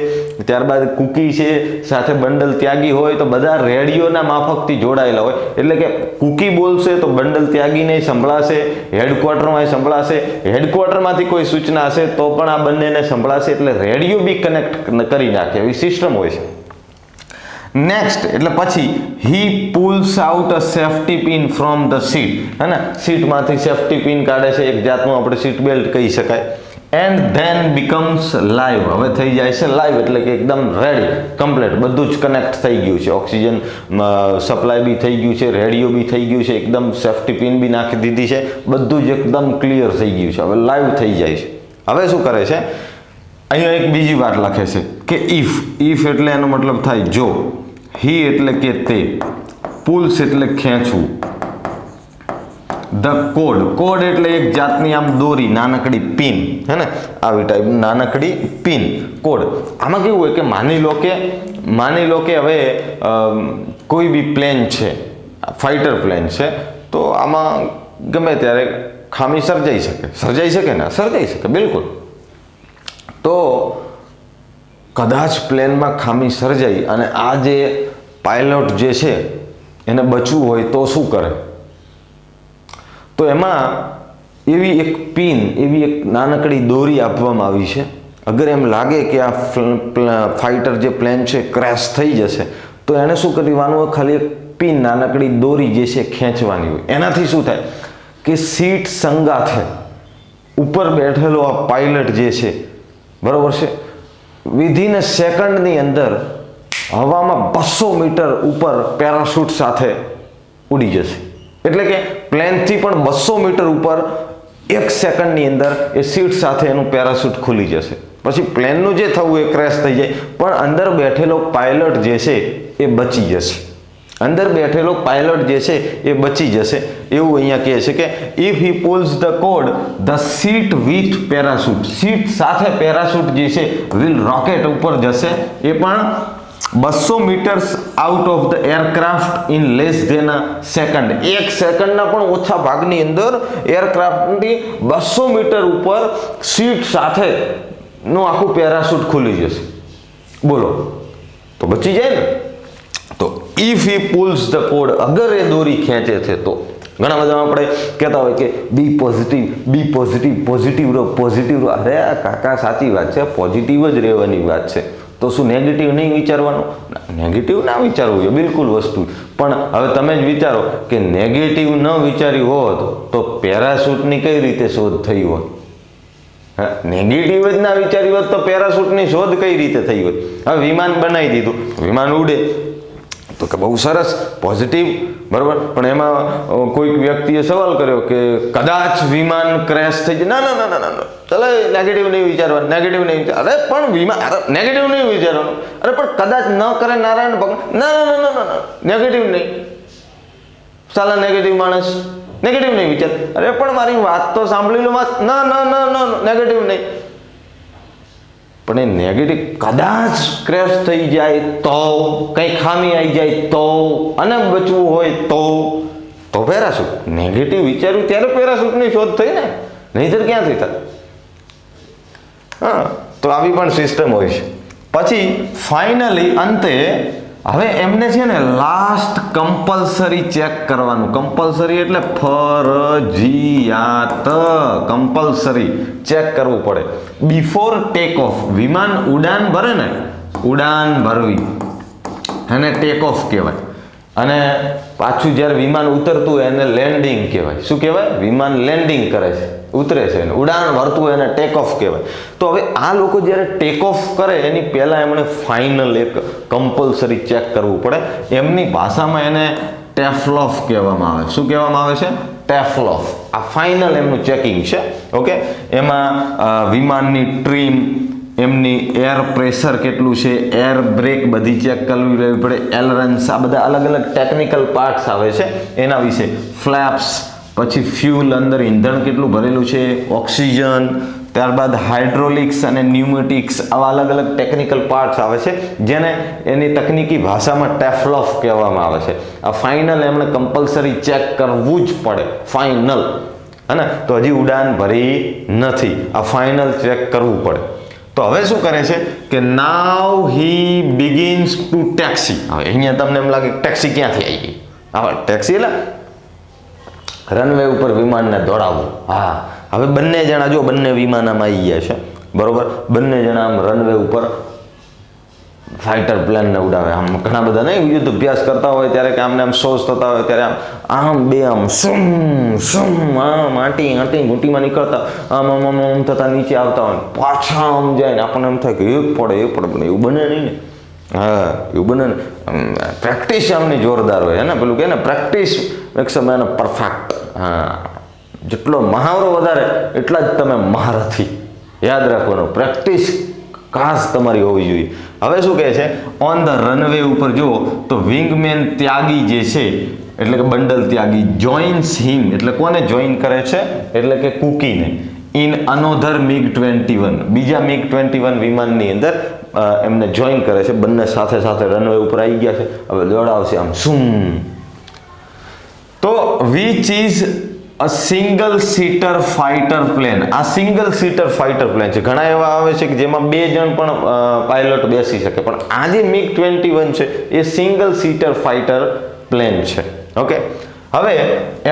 ત્યારબાદ કુકી છે, સાથે બંડલ ત્યાગી હોય, તો બધા રેડિયોના માફકથી જોડાયેલા હોય. એટલે કે કુકી બોલશે તો બંડલ ત્યાગીને સંભળાશે, હેડક્વાર્ટરમાં સંભળાશે, હેડક્વાર્ટરમાંથી કોઈ સૂચના હશે તો પણ આ બંનેને સંભળાશે. એટલે રેડિયો બી કનેક્ટ કરી નાખે એવી સિસ્ટમ હોય છે. નેક્સ્ટ એટલે પછી he pulls out a safety pin from the seat, હે ને, સીટમાંથી સેફટી પિન કાઢે છે, એક જાતનું આપણે સીટ બેલ્ટ કહી શકાય. And then becomes live. હવે થઈ જાય છે લાઈવ, એટલે કે એકદમ રેડી, કમ્પ્લીટ બધું જ કનેક્ટ થઈ ગયું છે. ઓક્સિજન સપ્લાય બી થઈ ગયું છે, રેડિયો બી થઈ ગયું છે, એકદમ સેફ્ટી પિન બી નાખી દીધી છે, બધું જ એકદમ ક્લિયર થઈ ગયું છે. હવે લાઈવ થઈ જાય છે. હવે શું કરે છે, અહીંયા એક બીજી વાત લખે છે કે ઇફ એટલે એનો મતલબ થાય જો, હી એટલે કે તે, પુલ્સ એટલે ખેંચવું, ધ કોડ એટલે એક જાતની આમ દોરી, નાનકડી પિન, હે ને, આવી ટાઈપ નાનકડી પિન, કોડ. આમાં કેવું હોય કે માની લો કે હવે કોઈ બી પ્લેન છે, ફાઇટર પ્લેન છે, તો આમાં ગમે ત્યારે ખામી સર્જાઈ શકે ને, સર્જાઈ શકે બિલકુલ. તો કદાચ પ્લેનમાં ખામી સર્જાઈ અને આ જે પાયલોટ જે છે એને બચવું હોય તો શું કરે? તો એમાં એવી એક પિન, એવી એક નાનકડી દોરી આપવામાં આવી છે. અગર એમ લાગે કે આ ફાઇટર જે પ્લેન છે ક્રેશ થઈ જશે, તો એને શું કરવાનું હોય, ખાલી એક પિન, નાનકડી દોરી જે છે ખેંચવાની હોય. એનાથી શું થાય કે સીટ સંગાથે ઉપર બેઠેલો આ પાયલટ જે છે, બરોબર છે, વિધિન સેકન્ડની અંદર હવામાં 200 મીટર ઉપર પેરાશૂટ સાથે ઉડી જશે. એટલે કે પ્લેનથી પણ 200 મીટર ઉપર 1 સેકન્ડની અંદર એ સીટ સાથે એનું પેરાશૂટ ખુલી જશે. પછી પ્લેનનું જે થવું એ ક્રેશ થઈ જાય, પણ અંદર બેઠેલો પાયલટ જે છે એ બચી જશે. અંદર બેઠેલો પાયલટ જે છે એ બચી જશે. એવું અહીંયા કહે છે કે if he pulls the cord, the seat with parachute, seat સાથે પેરાશૂટ જે છે વિલ રોકેટ ઉપર જશે, એ પણ 200 metres out of the aircraft in less than a second. 1 સેકન્ડના પણ ઓછા ભાગની અંદર એરક્રાફ્ટની 200 મીટર ઉપર સીટ સાથે નું આખું પેરાશૂટ ખુલી જશે. બોલો, તો બચી જાય ને. તો if he pulls the code, અગર એ દોરી ખેંચે છે તો. ઘણા બધા આપણે કહેતા હોય કે બી પોઝિટિવ રહો. અરે કાકા સાચી વાત છે, પોઝિટિવ જ રહેવાની વાત છે. તો શું નેગેટિવ નહીં વિચારવાનું? નેગેટિવ ના વિચારવું જોઈએ, બિલકુલ વસ્તુ. પણ હવે તમે જ વિચારો કે નેગેટિવ ન વિચાર્યું હોત તો પેરાશૂટની કઈ રીતે શોધ થઈ હોત? હા, નેગેટિવ જ ના વિચાર્યું હોત તો પેરાશૂટની શોધ કઈ રીતે થઈ હોત? હવે વિમાન બનાવી દીધું, વિમાન ઉડે, તો કે બહુ સરસ, પોઝિટિવ, બરાબર. પણ એમાં કોઈક વ્યક્તિએ સવાલ કર્યો કે કદાચ વિમાન ક્રેશ થઈ જાય. ના, ચાલો નેગેટિવ નહીં વિચારવાનું, નેગેટિવ નહીં વિચાર. અરે પણ વિમાન, નેગેટિવ નહીં વિચારવાનું. અરે પણ કદાચ ન કરે નારાયણ ભગવાન. ના, નેગેટિવ નહીં. સાલા નેગેટિવ માણસ, નેગેટિવ નહીં વિચાર. અરે પણ મારી વાત તો સાંભળી લો. ના, નેગેટિવ નહીં. પણ એ નેગેટિવ કદાચ ક્રેશ થઈ જાય તો, કંઈ ખામી આવી જાય તો, અને બચવું હોય તો પેરાશૂટ. નેગેટિવ વિચાર્યું ત્યારે પેરાશૂટની શોધ થઈ ને, નહીંતર ક્યાંથી થાય? હા, તો આવી પણ સિસ્ટમ હોય છે. પછી ફાઇનલી અંતે હવે એમને છે ને લાસ્ટ કમ્પલસરી ચેક કરવાનું. કમ્પલસરી એટલે ફરજિયાત, કમ્પલસરી ચેક કરવું પડે. બિફોર ટેક ઓફ, વિમાન ઉડાન ભરે ને, ઉડાન ભરવી એને ટેક ઓફ કહેવાય. અને પાછું જ્યારે વિમાન ઉતરતું હોય એને લેન્ડિંગ કહેવાય. શું કહેવાય? વિમાન લેન્ડિંગ કરે છે, ઉતરે છે, ઉડાન ભરતું હોય એને ટેક ઓફ કહેવાય. તો હવે આ લોકો જ્યારે ટેક ઓફ કરે એની પહેલાં એમણે ફાઇનલ એક કમ્પલસરી ચેક કરવું પડે. એમની ભાષામાં એને ટેફલોફ કહેવામાં આવે. શું કહેવામાં આવે છે? ટેફલોફ. આ ફાઇનલ એમનું ચેકિંગ છે. ઓકે, એમાં વિમાનની ટ્રીમ, એમની એર પ્રેશર કેટલું છે, એર બ્રેક બધી ચેક કરવી રહેવી પડે, એલરન્સ, આ બધા અલગ અલગ ટેકનિકલ પાર્ટ્સ આવે છે એના વિશે. ફ્લેપ્સ, પછી ફ્યુલ, અંદર ઈંધણ કેટલું ભરેલું છે, ઓક્સિજન, ત્યારબાદ હાઇડ્રોલિક્સ અને ન્યુમેટિક્સ, આવા અલગ અલગ ટેકનિકલ પાર્ટ્સ આવે છે જેને એની તકનીકી ભાષામાં ટેફલોફ કહેવામાં આવે છે. આ ફાઇનલ એમણે કમ્પલસરી ચેક કરવું જ પડે, ફાઇનલ. હે, તો હજી ઉડાન ભરી નથી, આ ફાઇનલ ચેક કરવું પડે. તો હવે શું કરે છે કે નાવ હી બિગિન્સ ટુ ટેક્સી. હવે અહીંયા તમને એમ લાગે ટેક્સી ક્યાંથી આવી ગઈ? હવે ટેક્સી એટલે રનવે ઉપર વિમાનને દોડાવવું. હા, હવે બંને જણા જો બંને વિમાનમાં આવી ગયા છે, બરોબર. બંને જણા આમ રનવે ઉપર ફાઇટર પ્લેનને ઉડાવે. આમ ઘણા બધા નહીં યુદ્ધ અભ્યાસ કરતા હોય ત્યારે કે આમને આમ શોઝ થતા હોય ત્યારે આમ બે આમ સુમ સુમ આમ આંટી ઘૂંટીમાં નીકળતા આમ આમ આમ આમ થતા નીચે આવતા હોય, પાછા આમ જાય ને આપણને એમ થાય કે એક પડે પણ એવું બને નહીં ને. હા, એવું બને ને. પ્રેક્ટિસ આમની જોરદાર હોય હે ને, પેલું કહે ને પ્રેક્ટિસ મેક્સ અ મેન પરફેક્ટ. હા, જેટલો મહાવરો વધારે એટલા જ તમે મહારથી. યાદ રાખવાનું, પ્રેક્ટિસ ખાસ તમારી હોવી જોઈએ. હવે શું કહે છે, ઓન ધ રનવે ઉપર જુઓ તો વિંગમેન ત્યાગી જે છે એટલે કે બંડલ ત્યાગી જોઈન્સ હિમ એટલે કોને જોઈન કરે છે, એટલે કે કુકીને, ઇન અનોધર MiG-21 બીજા MiG-21 વિમાનની અંદર એમને જોઈન કરે છે. બંને સાથે સાથે રનવે ઉપર આવી ગયા છે. હવે દોડાવશે આમ સુમ. તો which is a single seater fighter plane. આ સિંગલ સીટર ફાઇટર પ્લેન છે. ઘણા એવા આવે છે કે જેમાં 2 જણ પણ પાયલટ બેસી શકે, પણ આ જે MiG-21 છે એ સિંગલ સીટર ફાઇટર પ્લેન છે. ઓકે, હવે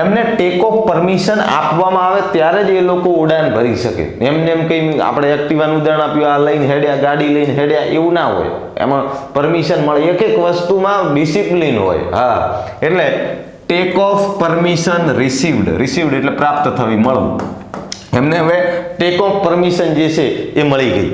એમને ટેક ઓફ પરમિશન આપવામાં આવે ત્યારે જ એ લોકો ઉડાન ભરી શકે. એમને એમ કંઈ આપણે એક્ટિવાનું ઉદાહરણ આપ્યું, આ લઈને હેડ્યા, ગાડી લઈને હેડ્યા, એવું ના હોય. એમાં પરમિશન મળે. એક એક વસ્તુમાં ડિસિપ્લિન હોય. હા, એટલે ટેક ઓફ પરમિશન રિસીવ્ડ એટલે પ્રાપ્ત થવી, મળવું. એમને હવે ટેક ઓફ પરમિશન જે છે એ મળી ગઈ.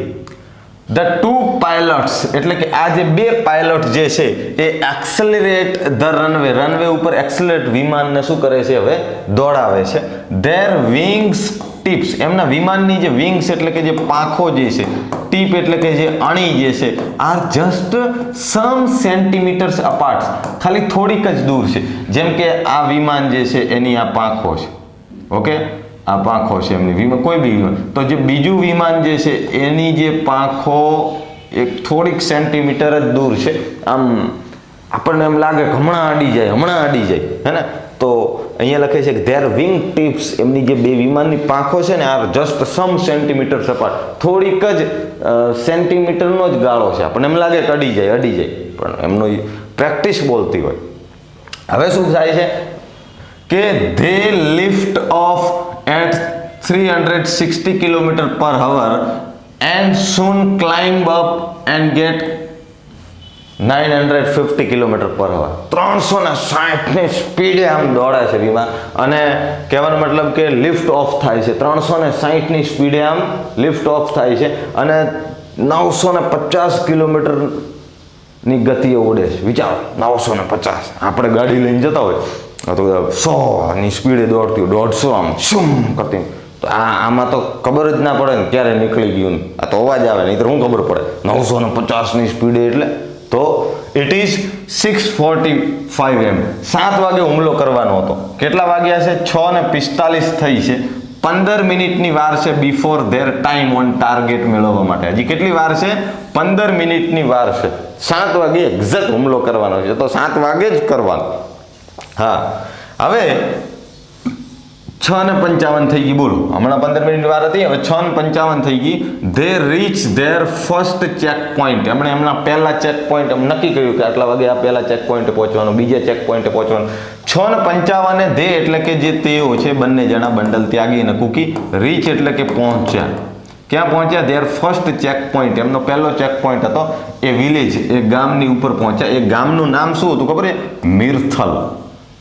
ધ 2 પાયલટ્સ એટલે કે આ જે 2 પાયલટ જે છે એ એક્સેલરેટ ધ રનવે ઉપર એક્સેલરેટ વિમાનને શું કરે છે, હવે દોડાવે છે. ધેર વિંગ્સ ટિપ્સ એમના વિમાનની જે વિંગ્સ એટલે કે જે પાંખો જે છે, ટીપ એટલે કે જે અણી જે છે, are just some centimetres apart ખાલી થોડીક જ દૂર છે. જેમ કે આ વિમાન જે છે એની આ પાંખો છે. ઓકે, આ પાંખો છે એમની વિમાન, કોઈ બી વિમાન. તો જે બીજું વિમાન જે છે એની જે પાંખો એક થોડીક સેન્ટીમીટર જ દૂર છે. આમ આપણને એમ લાગે કે હમણાં અડી જાય હે ને. તો અહીંયા લખે છે કે ધેર વિંગ ટિપ્સ એમની જે 2 વિમાનની પાંખો છે ને are just some centimetre apart થોડીક જ સેન્ટીમીટરનો જ ગાળો છે. આપણને એમ લાગે કે અડી જાય પણ એમનો પ્રેક્ટિસ બોલતી હોય. હવે શું થાય છે કે they lift off at 360 km/h and soon climb up and get 950 km/h. 360 ની સ્પીડે આમ દોડે છે વિમાન, અને કહેવાનો મતલબ કે લિફ્ટ ઓફ થાય છે. 360 ની સ્પીડે આમ લિફ્ટ ઓફ થાય છે અને 950 કિલોમીટરની ગતિએ ઉડે છે. વિચારો, 950. આપણે ગાડી લઈને જતા હોય તો 100 સ્પીડે દોડતી હોય, 150 આમ શું કરતી. તો આમાં તો ખબર જ ના પડે ને ક્યારે નીકળી ગયું. આ તો અવાજ આવે, નહીં તો શું ખબર પડે 950 સ્પીડે. એટલે તો ઇટ ઇઝ 6:45 AM 7 વાગે હુમલો કરવાનો હતો. કેટલા વાગ્યા છે? 6:45 થઈ છે. 15 મિનિટની વાર છે before there time on target મેળવવા માટે. હજી કેટલી વાર છે? 15 મિનિટની વાર છે. 7 વાગે એક્ઝેક્ટ હુમલો કરવાનો છે, તો 7 વાગે જ કરવાનો. હા, હવે 6:55 થઈ ગઈ. બોલો, હમણાં 15 મિનિટની વાર હતી, હવે 6:55 થઈ ગઈ. They rich there first check point. એમણે એમના પહેલા ચેક પોઈન્ટ નક્કી કર્યું કે આટલા વાગે આ પહેલા ચેક પોઈન્ટે પહોંચવાનું, બીજા ચેક પોઈન્ટે પહોંચવાનું. 6:55 ધે એટલે કે જે તેઓ છે બંને જણા, બંડલ ત્યાગી અને કુકી, રીચ એટલે કે પહોંચ્યા. ક્યાં પહોંચ્યા? There first check point. એમનો પહેલો ચેક પોઈન્ટ હતો એ વિલેજ, એ ગામની ઉપર પહોંચ્યા. એ ગામનું નામ શું હતું ખબર છે? મિર્થલ.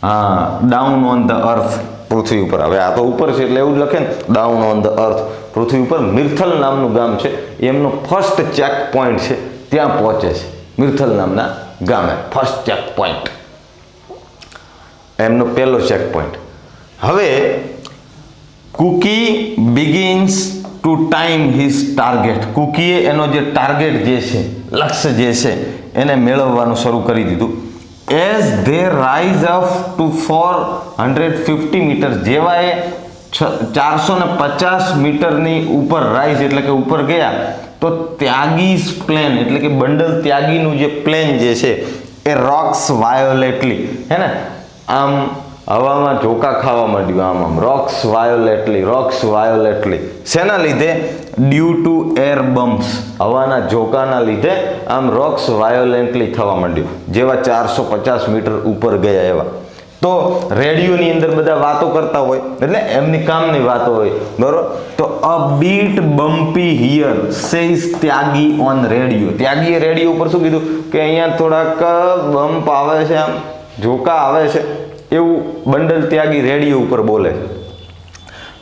હા, ડાઉન ઓન ધ અર્થ, પૃથ્વી ઉપર. હવે આ તો ઉપર છે એટલે એવું જ લખે ને, ડાઉન ઓન ધ અર્થ, પૃથ્વી ઉપર. મિર્થલ નામનું ગામ છે, એમનો ફર્સ્ટ ચેક પોઈન્ટ છે, ત્યાં પહોંચે છે. મિર્થલ નામના ગામે ફર્સ્ટ ચેક પોઈન્ટ, એમનો પહેલો ચેક પોઈન્ટ. હવે Cookie begins to time his target. કુકીએ એનો જે ટાર્ગેટ જે છે, લક્ષ્ય જે છે એને મેળવવાનું શરૂ કરી દીધું. As they rise up to 450 metre, જેવા એ 450 મીટરની ઉપર રાઇઝ એટલે કે ઉપર ગયા, તો ત્યાગીસ પ્લેન એટલે કે બંડલ ત્યાગીનું જે પ્લેન જે છે એ રોક્સ વાયોલેટલી, હે ને, આમ હવામાં ઝોકા ખાવા માંડ્યું. આમ રોક્સ વાયોલેટલી. શેના લીધે? ડ્યુ ટુ એર બમ્પ્સ, હવાના ઝોકાના લીધે આમ રોક્સ વાયોલેન્ટલી થવા માંડ્યું. જેવા 450 મીટર ઉપર ગયા એવા. તો રેડિયોની અંદર બધા વાતો કરતા હોય એટલે એમની કામની વાતો હોય, બરોબર. તો a bit bumpy here says Tyagi on radio. ત્યાગીએ રેડિયો ઉપર શું કીધું કે અહીંયા થોડાક બમ્પ આવે છે, આમ ઝોકા આવે છે, એવું બંડલ ત્યાગી રેડિયો ઉપર બોલે.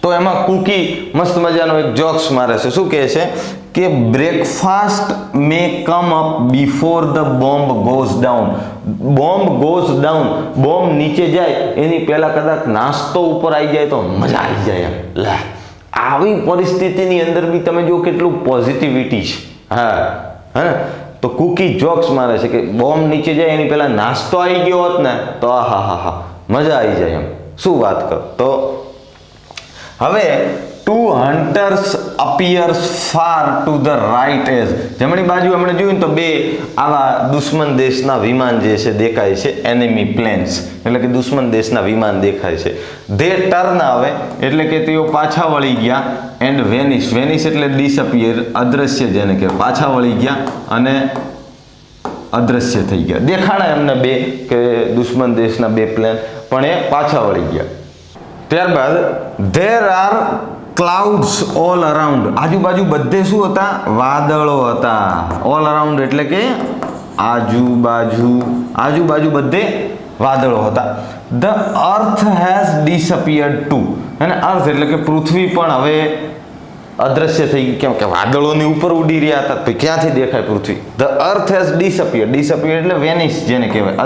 તો એમાં કુકી મસ્ત મજાનો એક જોક્સ મારે છે. શું કહે છે કે breakfast may come up before the bomb goes down. Bomb goes down, bomb નીચે જાય એની પહેલા કદાચ નાસ્તો ઉપર આવી જાય તો મજા આવી જાય. લે, આવી પરિસ્થિતિની અંદર બી તમે જો કેટલું પોઝિટિવિટી છે. હા, તો કુકી જોક્સ મારે છે કે બોમ્બ નીચે જાય એની પહેલા નાસ્તો આવી ગયો હોત ને તો હા મજા આવી જાય. એમ શું વાત કર. તો હવે two hunters appears far to the right edge. જમણી બાજુ આપણે જોયું તો બે આવા દુશ્મન દેશના વિમાન જે છે દેખાય છે, એનિમી પ્લેન્સ, એટલે કે દુશ્મન દેશના વિમાન દેખાય છે. ધે ટર્ન આવે એટલે કે તેઓ પાછા વળી ગયા. એન્ડ વેનિશ, વેનિશ એટલે ડિસઅપિયર, અદ્રશ્ય જેને કહેવાય, પાછા વળી ગયા અને અદ્રશ્ય થઈ ગયા. દેખાણા એમને બે કે દુશ્મન દેશના બે પ્લેન, પણ એ પાછા વળી ગયા. ત્યારબાદ there are clouds all around. આજુબાજુ બધે શું હતા? વાદળો હતા. ઓલ અરાઉન્ડ એટલે કે આજુબાજુ બધે વાદળો હતા. The earth has disappeared too. અને અર્થ એટલે કે પૃથ્વી પણ હવે અદ્રશ્ય થઈ ગઈ. કેમ કે વાદળોની ઉપર ઉડી રહ્યા હતા તો ક્યાંથી દેખાય પૃથ્વી? The earth has disappeared. Disappeared એટલે વેનિશ જેને કહેવાય,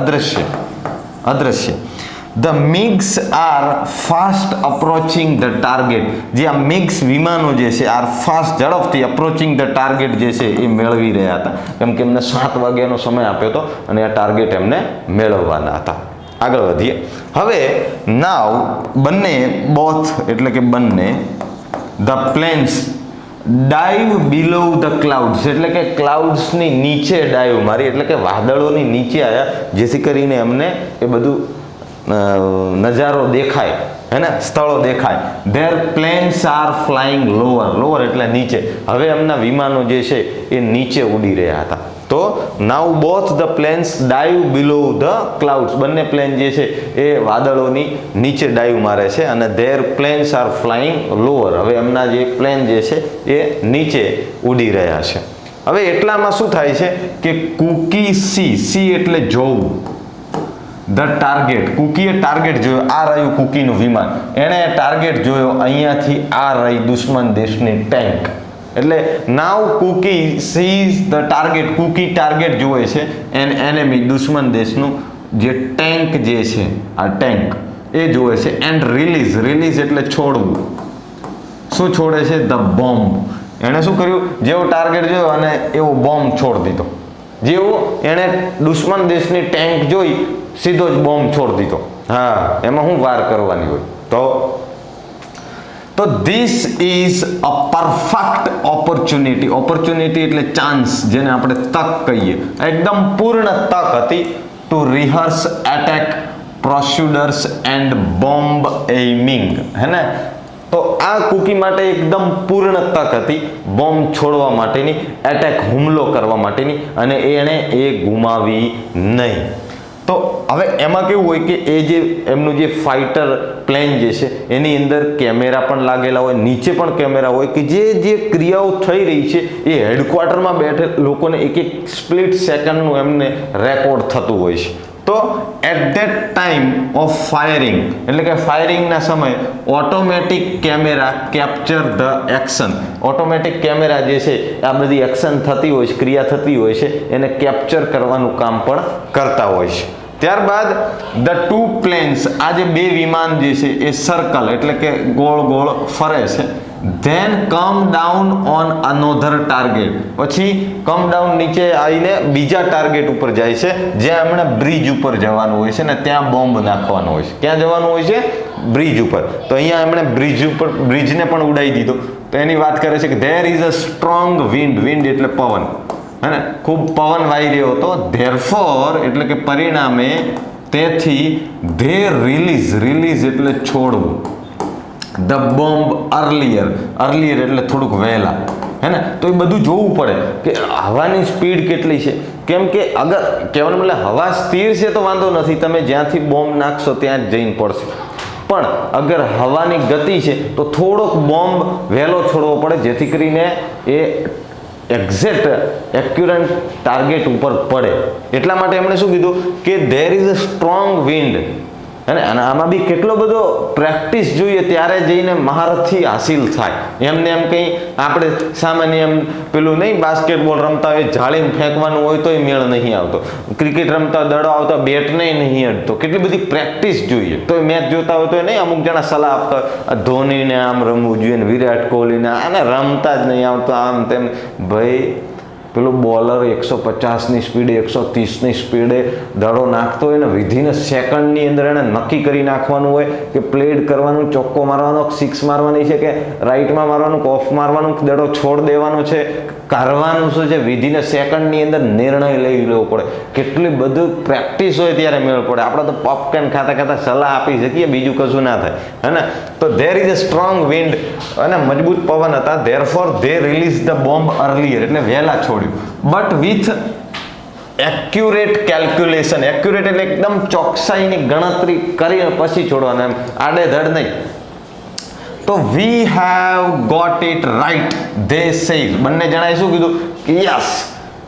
અદ્રશ્ય. The MiGs are fast approaching the target. જે આ MiGs વિમાનો જે છે આર ફાસ્ટ, ઝડપથી અપ્રોચિંગ ધ ટાર્ગેટ જે છે એ મેળવી રહ્યા હતા. કેમ કે એમને 7 વાગ્યાનો સમય આપ્યો હતો અને આ ટાર્ગેટ એમને મેળવવાના હતા. આગળ વધીએ. હવે નાવ બોથ એટલે કે બંને the planes dive below the clouds એટલે કે ક્લાઉડ્સની નીચે ડાઈવ મારી, એટલે કે વાદળોની નીચે આવ્યા, જેથી કરીને એમને એ બધું નજારો દેખાય, હે ને, સ્થળો દેખાય. There planes are flying lower એટલે નીચે. હવે એમના વિમાનો જે છે એ નીચે ઉડી રહ્યા હતા. તો now both the planes dive below the clouds. બંને પ્લેન જે છે એ વાદળોની નીચે ડાઈવ મારે છે અને their planes are flying lower. હવે એમના જે પ્લેન જે છે એ નીચે ઉડી રહ્યા છે. હવે એટલામાં શું થાય છે કે કુકી સી એટલે જોવું, ધ ટાર્ગેટ. કુકીએ ટાર્ગેટ જોયો. આ રહ્યું કુકીનું વિમાન, એણે ટાર્ગેટ જોયો અહીંયાથી. આ રહી દુશ્મન દેશની ટેન્ક. એટલે now Cookie sees the target. Cookie target જોવે છે એન એનિમી દુશ્મન દેશનું જે ટેન્ક જે છે, આ ટેન્ક એ જોવે છે. એન્ડ રિલીઝ એટલે છોડવું. શું છોડે છે? The bomb. એણે શું કર્યું? જેવો ટાર્ગેટ જોયો અને એવો બોમ્બ છોડી દીધો. જેવો એણે દુશ્મન દેશની ટેન્ક જોઈ સીધો જ બોમ્બ છોડી દીધો. હા, એમાં શું વાર કરવાની હોય? તો this is a perfect opportunity. Opportunity એટલે ચાન્સ, જેને આપણે તક કહીએ. એકદમ પૂર્ણ તક હતી. ટુ રિહર્સ એટેક પ્રોસ્યુડર્સ એન્ડ બોમ્બ એઇમિંગ, હે ને. તો આ કુકી માટે એકદમ પૂર્ણ તક હતી બોમ્બ છોડવા માટેની, એટેક હુમલો કરવા માટેની, અને એણે એ ગુમાવી નહીં. તો હવે એમાં કેવું હોય કે એ જે એમનું જે ફાઇટર પ્લેન જે છે એની અંદર કેમેરા પણ લાગેલા હોય, નીચે પણ કેમેરા હોય કે જે ક્રિયાઓ થઈ રહી છે એ હેડક્વાર્ટરમાં બેઠે લોકોને એક સ્પ્લિટ સેકન્ડનું એમને રેકોર્ડ થતું હોય છે. તો at that time of firing એટલે કે ફાયરિંગના સમયે automatic camera capture the action. Automatic camera જે છે આ બધી એક્શન થતી હોય છે, ક્રિયા થતી હોય છે, એને કેપ્ચર કરવાનું કામ પણ કરતા હોય છે. ત્યારબાદ ધ ટુ પ્લેન્સ, આ જે બે વિમાન જે છે એ સર્કલ એટલે કે ગોળ ફરે છે. Then come down on another target. પછી કમ ડાઉન નીચે આવીને બીજા ટાર્ગેટ ઉપર જાય છે જ્યાં એમણે બ્રિજ ઉપર જવાનું હોય છે ને ત્યાં બોમ્બ નાખવાનો હોય છે. ક્યાં જવાનું હોય છે? બ્રિજ ઉપર. તો અહીંયા એમણે બ્રિજને પણ ઉડાવી દીધો. તો એની વાત કરે છે કે there is a strong wind એટલે પવન, હે ને, ખૂબ પવન વાઈ રહ્યો હતો. ધેરફોર એટલે કે પરિણામે, તેથી ધે રિલીઝ એટલે છોડવું. ધ બોમ્બ અર્લિયર એટલે થોડુંક વહેલા. હે ને, તો એ બધું જોવું પડે કે હવાની સ્પીડ કેટલી છે. કેમ કે અગર કહેવાનો મતલબ હવા સ્થિર છે તો વાંધો નથી, તમે જ્યાંથી બોમ્બ નાખશો ત્યાં જ જઈને પડશે. પણ અગર હવાની ગતિ છે તો થોડોક બોમ્બ વહેલો છોડવો પડે, જેથી કરીને એ એક્ઝેક્ટ એક્યુરેટ ટાર્ગેટ ઉપર પડે. એટલા માટે એમણે શું કીધું કે there is a strong wind. અને આમાં બી કેટલો બધો પ્રેક્ટિસ જોઈએ ત્યારે જઈને મહારથી હાસિલ થાય. એમને એમ કંઈ આપણે સામાન્ય એમ પેલું નહીં બાસ્કેટબોલ રમતા હોય જાળીને ફેંકવાનું હોય તોય મેળ નહીં આવતો, ક્રિકેટ રમતા દડો આવતો બેટને નહીં અડતો, કેટલી બધી પ્રેક્ટિસ જોઈએ. તો મેચ જોતા હોય તો નહીં અમુક જણા સલાહ આપતા હોય ધોનીને આમ રમવું જોઈએ ને વિરાટ કોહલીને આને રમતા જ નહીં આવતો આમ તેમ. ભાઈ પેલો બોલર 150ની સ્પીડે 130ની સ્પીડે દડો નાખતો હોય ને વિધિન સેકન્ડની અંદર એને નક્કી કરી નાખવાનું હોય કે પ્લેડ કરવાનું, ચોક્કો મારવાનો, સિક્સ મારવાની છે કે રાઈટમાં મારવાનું, ઓફ મારવાનું, દડો છોડ દેવાનો છે, કરવાનું શું છે, વિધિન સેકન્ડની અંદર નિર્ણય લઈ લેવો પડે. કેટલી બધું પ્રેક્ટિસ હોય ત્યારે મેળ પડે. આપણે તો પોપકોર્ન ખાતા ખાતા સલાહ આપી શકીએ, બીજું કશું ના થાય, હે ને. તો there is a strong wind અને મજબૂત પવન હતા. Therefore they release the bomb earlier, એટલે વહેલા છોડ્યું. But with accurate calculation. Accurate એટલે એકદમ ચોકસાઈની ગણતરી કરીને પછી છોડવાના, એમ આડેધડ નહીં. તો we have got it right they said. બંને જણાએ શું કીધું કે yes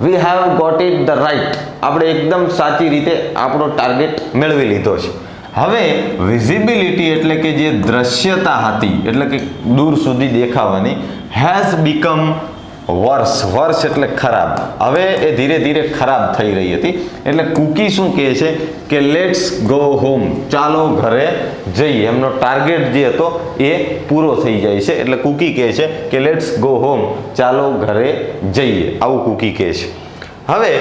we have got it the right, આપણે એકદમ સાચી રીતે આપણો ટાર્ગેટ મેળવી લીધો છે. હવે વિઝિબિલિટી એટલે કે જે દ્રશ્યતા હતી એટલે કે દૂર સુધી દેખાવાની, હેઝ બીકમ વર્સ. વર્સ એટલે ખરાબ. હવે એ ધીરે ધીરે ખરાબ થઈ રહી હતી. એટલે કુકી શું કહે છે કે લેટ્સ ગો હોમ, ચાલો ઘરે જઈએ. એમનો ટાર્ગેટ જે હતો એ પૂરો થઈ જાય છે. એટલે કુકી કહે છે કે લેટ્સ ગો હોમ, ચાલો ઘરે જઈએ, આવું કુકી કહે છે. હવે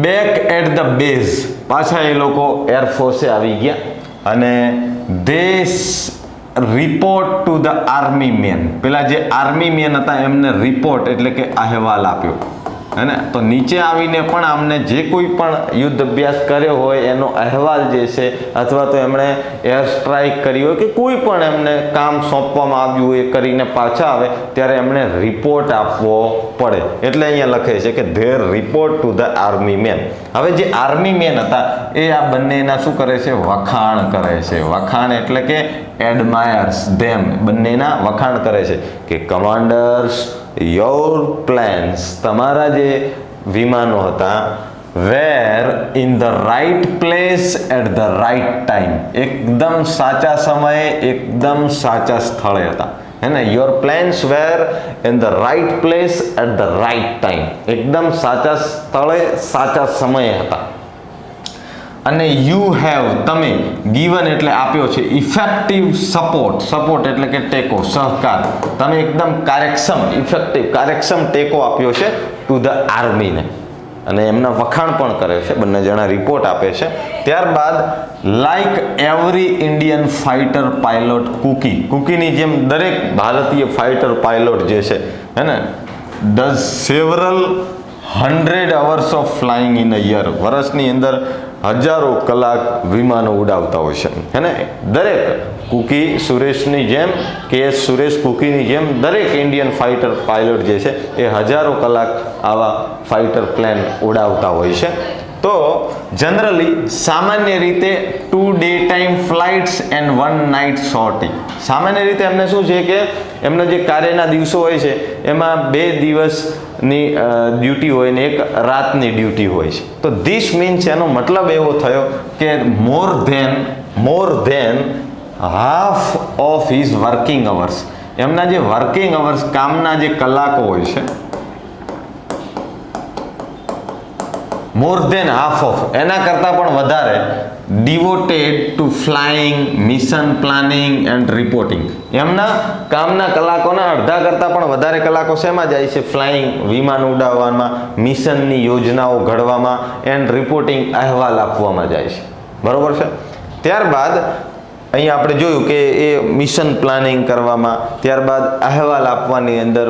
બેક એટ ધ બેઝ, પાછા એ લોકો એરફોર્સે આવી ગયા અને દેશ report to the army main. પેલા જે આર્મી મેન હતા એમને રિપોર્ટ એટલે કે અહેવાલ આપ્યો, હે ને. તો નીચે આવીને પણ આમને જે કોઈ પણ યુદ્ધ અભ્યાસ કર્યો હોય એનો અહેવાલ જે છે, અથવા તો એમણે એર સ્ટ્રાઇક કરી હોય કે કોઈ પણ એમને કામ સોંપવામાં આવ્યું હોય એ કરીને પાછા આવે ત્યારે એમણે રિપોર્ટ આપવો પડે. એટલે અહીંયા લખે છે કે there report to the army main. હવે જે આર્મી મેન હતા એ આ બંનેના શું કરે છે, વખાણ કરે છે. વખાણ એટલે કે એડમાયર્સ ધેમ, બંનેના વખાણ કરે છે કે કમાન્ડર્સ યોર પ્લેન્સ, તમારા જે વિમાનો હતા, were in the right place at the right time, એકદમ સાચા સમયે એકદમ સાચા સ્થળે હતા, હે ને. Your planes were in the right place at the right time, એકદમ સાચા સ્થળે સાચા સમયે હતા. અને યુ હેવ, તમે, ગીવન એટલે આપ્યો છે, ઇફેક્ટિવ સપોર્ટ, સપોર્ટ એટલે કે ટેકો, સહકાર, તમે એકદમ કાર્યક્ષમ, ઇફેક્ટિવ કાર્યક્ષમ ટેકો આપ્યો છે ટુ ધ આર્મીને. અને એમના વખાણ પણ કરે છે, બંને જણા રિપોર્ટ આપે છે. ત્યારબાદ like every Indian fighter pilot Cookie, કુકીની જેમ દરેક ભારતીય ફાઇટર પાયલોટ જે છે, હે ને, does several 100 hours of flying in a year, વર્ષની અંદર હજારો કલાક વિમાનો ઉડાવતા હોય છે, હે ને. દરેક કુકી સુરેશની જેમ, કે સુરેશ કુકીની જેમ દરેક ઇન્ડિયન ફાઇટર પાયલોટ જે છે એ હજારો કલાક આવા ફાઇટર પ્લેન ઉડાવતા હોય છે. તો જનરલી સામાન્ય રીતે 2 day time flights and 1 night sortie. સામાન્ય રીતે એમને શું છે કે એમના જે કાર્યના દિવસો હોય છે એમાં 2 દિવસની ડ્યુટી હોય ને 1 રાતની ડ્યુટી હોય છે. તો ધીસ મીન્સ, એનો મતલબ એવો થયો કે more than half of his working hours, એમના જે વર્કિંગ અવર્સ, કામના જે કલાકો હોય છે, મોર ધેન હાફ ઓફ, એના કરતાં પણ વધારે devoted to flying, mission planning and reporting. એમના કામના કલાકોના અડધા કરતાં પણ વધારે કલાકો શેમાં જાય છે, ફ્લાઇંગ, વિમાન ઉડાવવામાં, મિશનની યોજનાઓ ઘડવામાં એન્ડ રિપોર્ટિંગ, અહેવાલ આપવામાં જાય છે. બરોબર છે. ત્યારબાદ અહીંયા આપણે જોયું કે એ મિશન પ્લાનિંગ કરવામાં, ત્યારબાદ અહેવાલ આપવાની અંદર,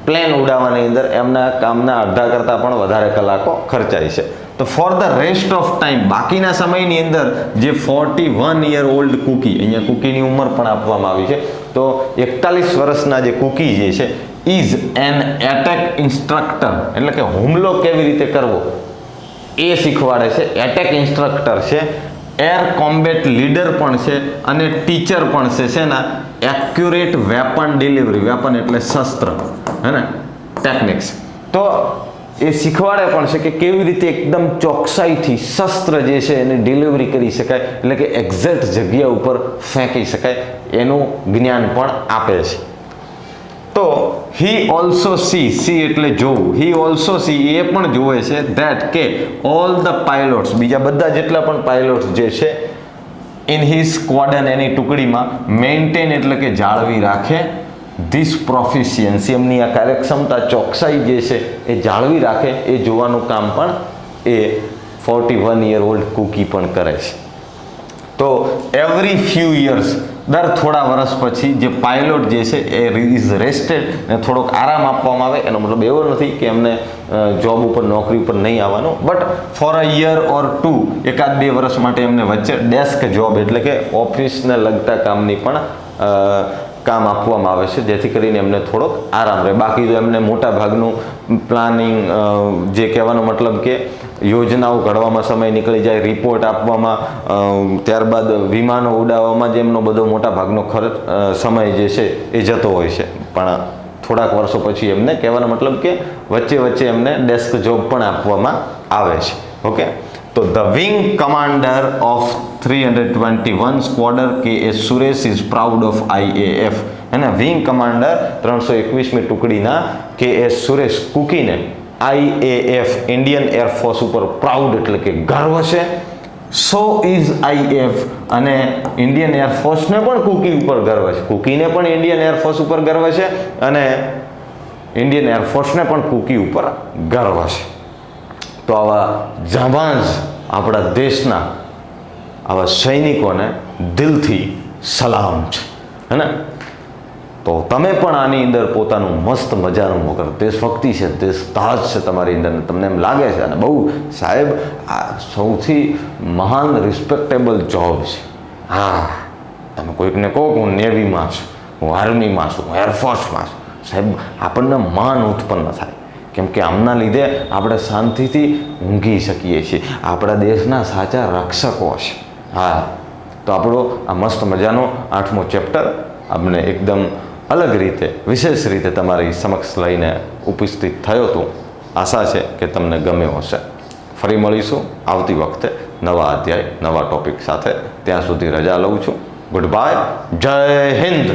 પ્લેન ઉડાવવાની અંદર એમના કામના અડધા કરતાં પણ વધારે કલાકો ખર્ચાય છે. તો for the rest of time બાકીના સમયની અંદર જે 41 યર ઓલ્ડ કુકી, અહીંયા કુકીની ઉંમર પણ આપવામાં આવી છે, તો 41 વર્ષના જે કુકી જે છે ઇઝ એન એટેક ઇન્સ્ટ્રક્ટર, એટલે કે હુમલો કેવી રીતે કરવો એ શીખવાડે છે. એટેક ઇન્સ્ટ્રક્ટર છે, એર કોમ્બેટ લીડર પણ છે અને ટીચર પણ છે. શેના? એક્યુરેટ વેપન ડિલિવરી, વેપન એટલે શસ્ત્ર, હે ને, ટેકનિક્સ. તો એ શીખવાડે પણ છે કે કેવી રીતે એકદમ ચોકસાઈથી શસ્ત્ર જે છે એને ડિલિવરી કરી શકાય, એટલે કે એક્ઝેક્ટ જગ્યા ઉપર ફેંકી શકાય, એનું જ્ઞાન પણ આપે છે. તો હી ઓલ્સો સી એટલે જોવું, હી ઓલ્સો સી એ પણ જોવે છે ધેટ કે ઓલ ધ પાયલોટ્સ, બીજા બધા જેટલા પણ પાયલોટ્સ જે છે ઇન હિઝ સ્ક્વોડન, એની ટુકડીમાં મેન્ટેન એટલે કે જાળવી રાખે ધીસ પ્રોફિશિયન્સી, એમની આ કાર્યક્ષમતા, ચોકસાઈ જે છે એ જાળવી રાખે, એ જોવાનું કામ પણ એ 41 યર ઓલ્ડ કુકી પણ કરે છે. તો એવરી ફ્યુ યર્સ, દર થોડા વર્ષ પછી જે પાયલોટ જે છે એ ઇઝ રેસ્ટેડ, ને થોડોક આરામ આપવામાં આવે. એનો મતલબ એવો નથી કે એમને જોબ ઉપર, નોકરી ઉપર નહીં આવવાનું, but for a year or two, 1-2 વર્ષ માટે એમને વચ્ચે ડેસ્ક જોબ એટલે કે ઓફિસને લગતા કામની પણ કામ આપવામાં આવે છે, જેથી કરીને એમને થોડોક આરામ રહે. બાકી તો એમને મોટા ભાગનું પ્લાનિંગ, જે કહેવાનો મતલબ કે યોજનાઓ ઘડવામાં સમય નીકળી જાય, રિપોર્ટ આપવામાં, ત્યારબાદ વિમાનો ઉડાવવામાં જે એમનો બધો મોટા ભાગનો ખર્ચ, સમય જે છે એ જતો હોય છે. પણ થોડાક વર્ષો પછી એમને, કહેવાનો મતલબ કે વચ્ચે એમને ડેસ્ક જોબ પણ આપવામાં આવે છે. ઓકે, તો the wing commander of 321 squadron K Suresh is proud of IAF, અને વિંગ કમાન્ડર 321મી ટુકડીના KS સુરેશ કુકીને IAF ઇન્ડિયન એરફોર્સ ઉપર પ્રાઉડ એટલે કે ગર્વ છે. સો ઇઝ IAF, અને ઇન્ડિયન એરફોર્સને પણ કુકી ઉપર ગર્વ છે. કુકીને પણ ઇન્ડિયન એરફોર્સ ઉપર ગર્વ છે અને ઇન્ડિયન એરફોર્સને પણ કુકી ઉપર ગર્વ છે. તો આવા જાબાંજ આપણા દેશના આવા સૈનિકોને દિલથી સલામ છે, હે ને. તો તમે પણ આની અંદર પોતાનું મસ્ત મજાનું વગર દેશભક્તિ છે, દેશદાજ છે તમારી અંદર, તમને એમ લાગે છે અને બહુ સાહેબ આ સૌથી મહાન રિસ્પેક્ટેબલ જોબ છે. હા, તમે કોઈકને કહો કે હું નેવીમાં છું, હું આર્મીમાં છું, હું એરફોર્સમાં છું, સાહેબ આપણને માન ઉત્પન્ન થાય, કેમ કે આમના લીધે આપણે શાંતિથી ઊંઘી શકીએ છીએ. આપણા દેશના સાચા રક્ષકો છે. હા, તો આપણો આ મસ્ત મજાનો 8મો ચેપ્ટર આપણે એકદમ અલગ રીતે, વિશેષ રીતે તમારી સમક્ષ લઈને ઉપસ્થિત થયો હતો. આશા છે કે તમને ગમ્યો હશે. ફરી મળીશું આવતી વખતે નવા અધ્યાય, નવા ટોપિક સાથે. ત્યાં સુધી રજા લઉં છું. Good bye. જય હિન્દ.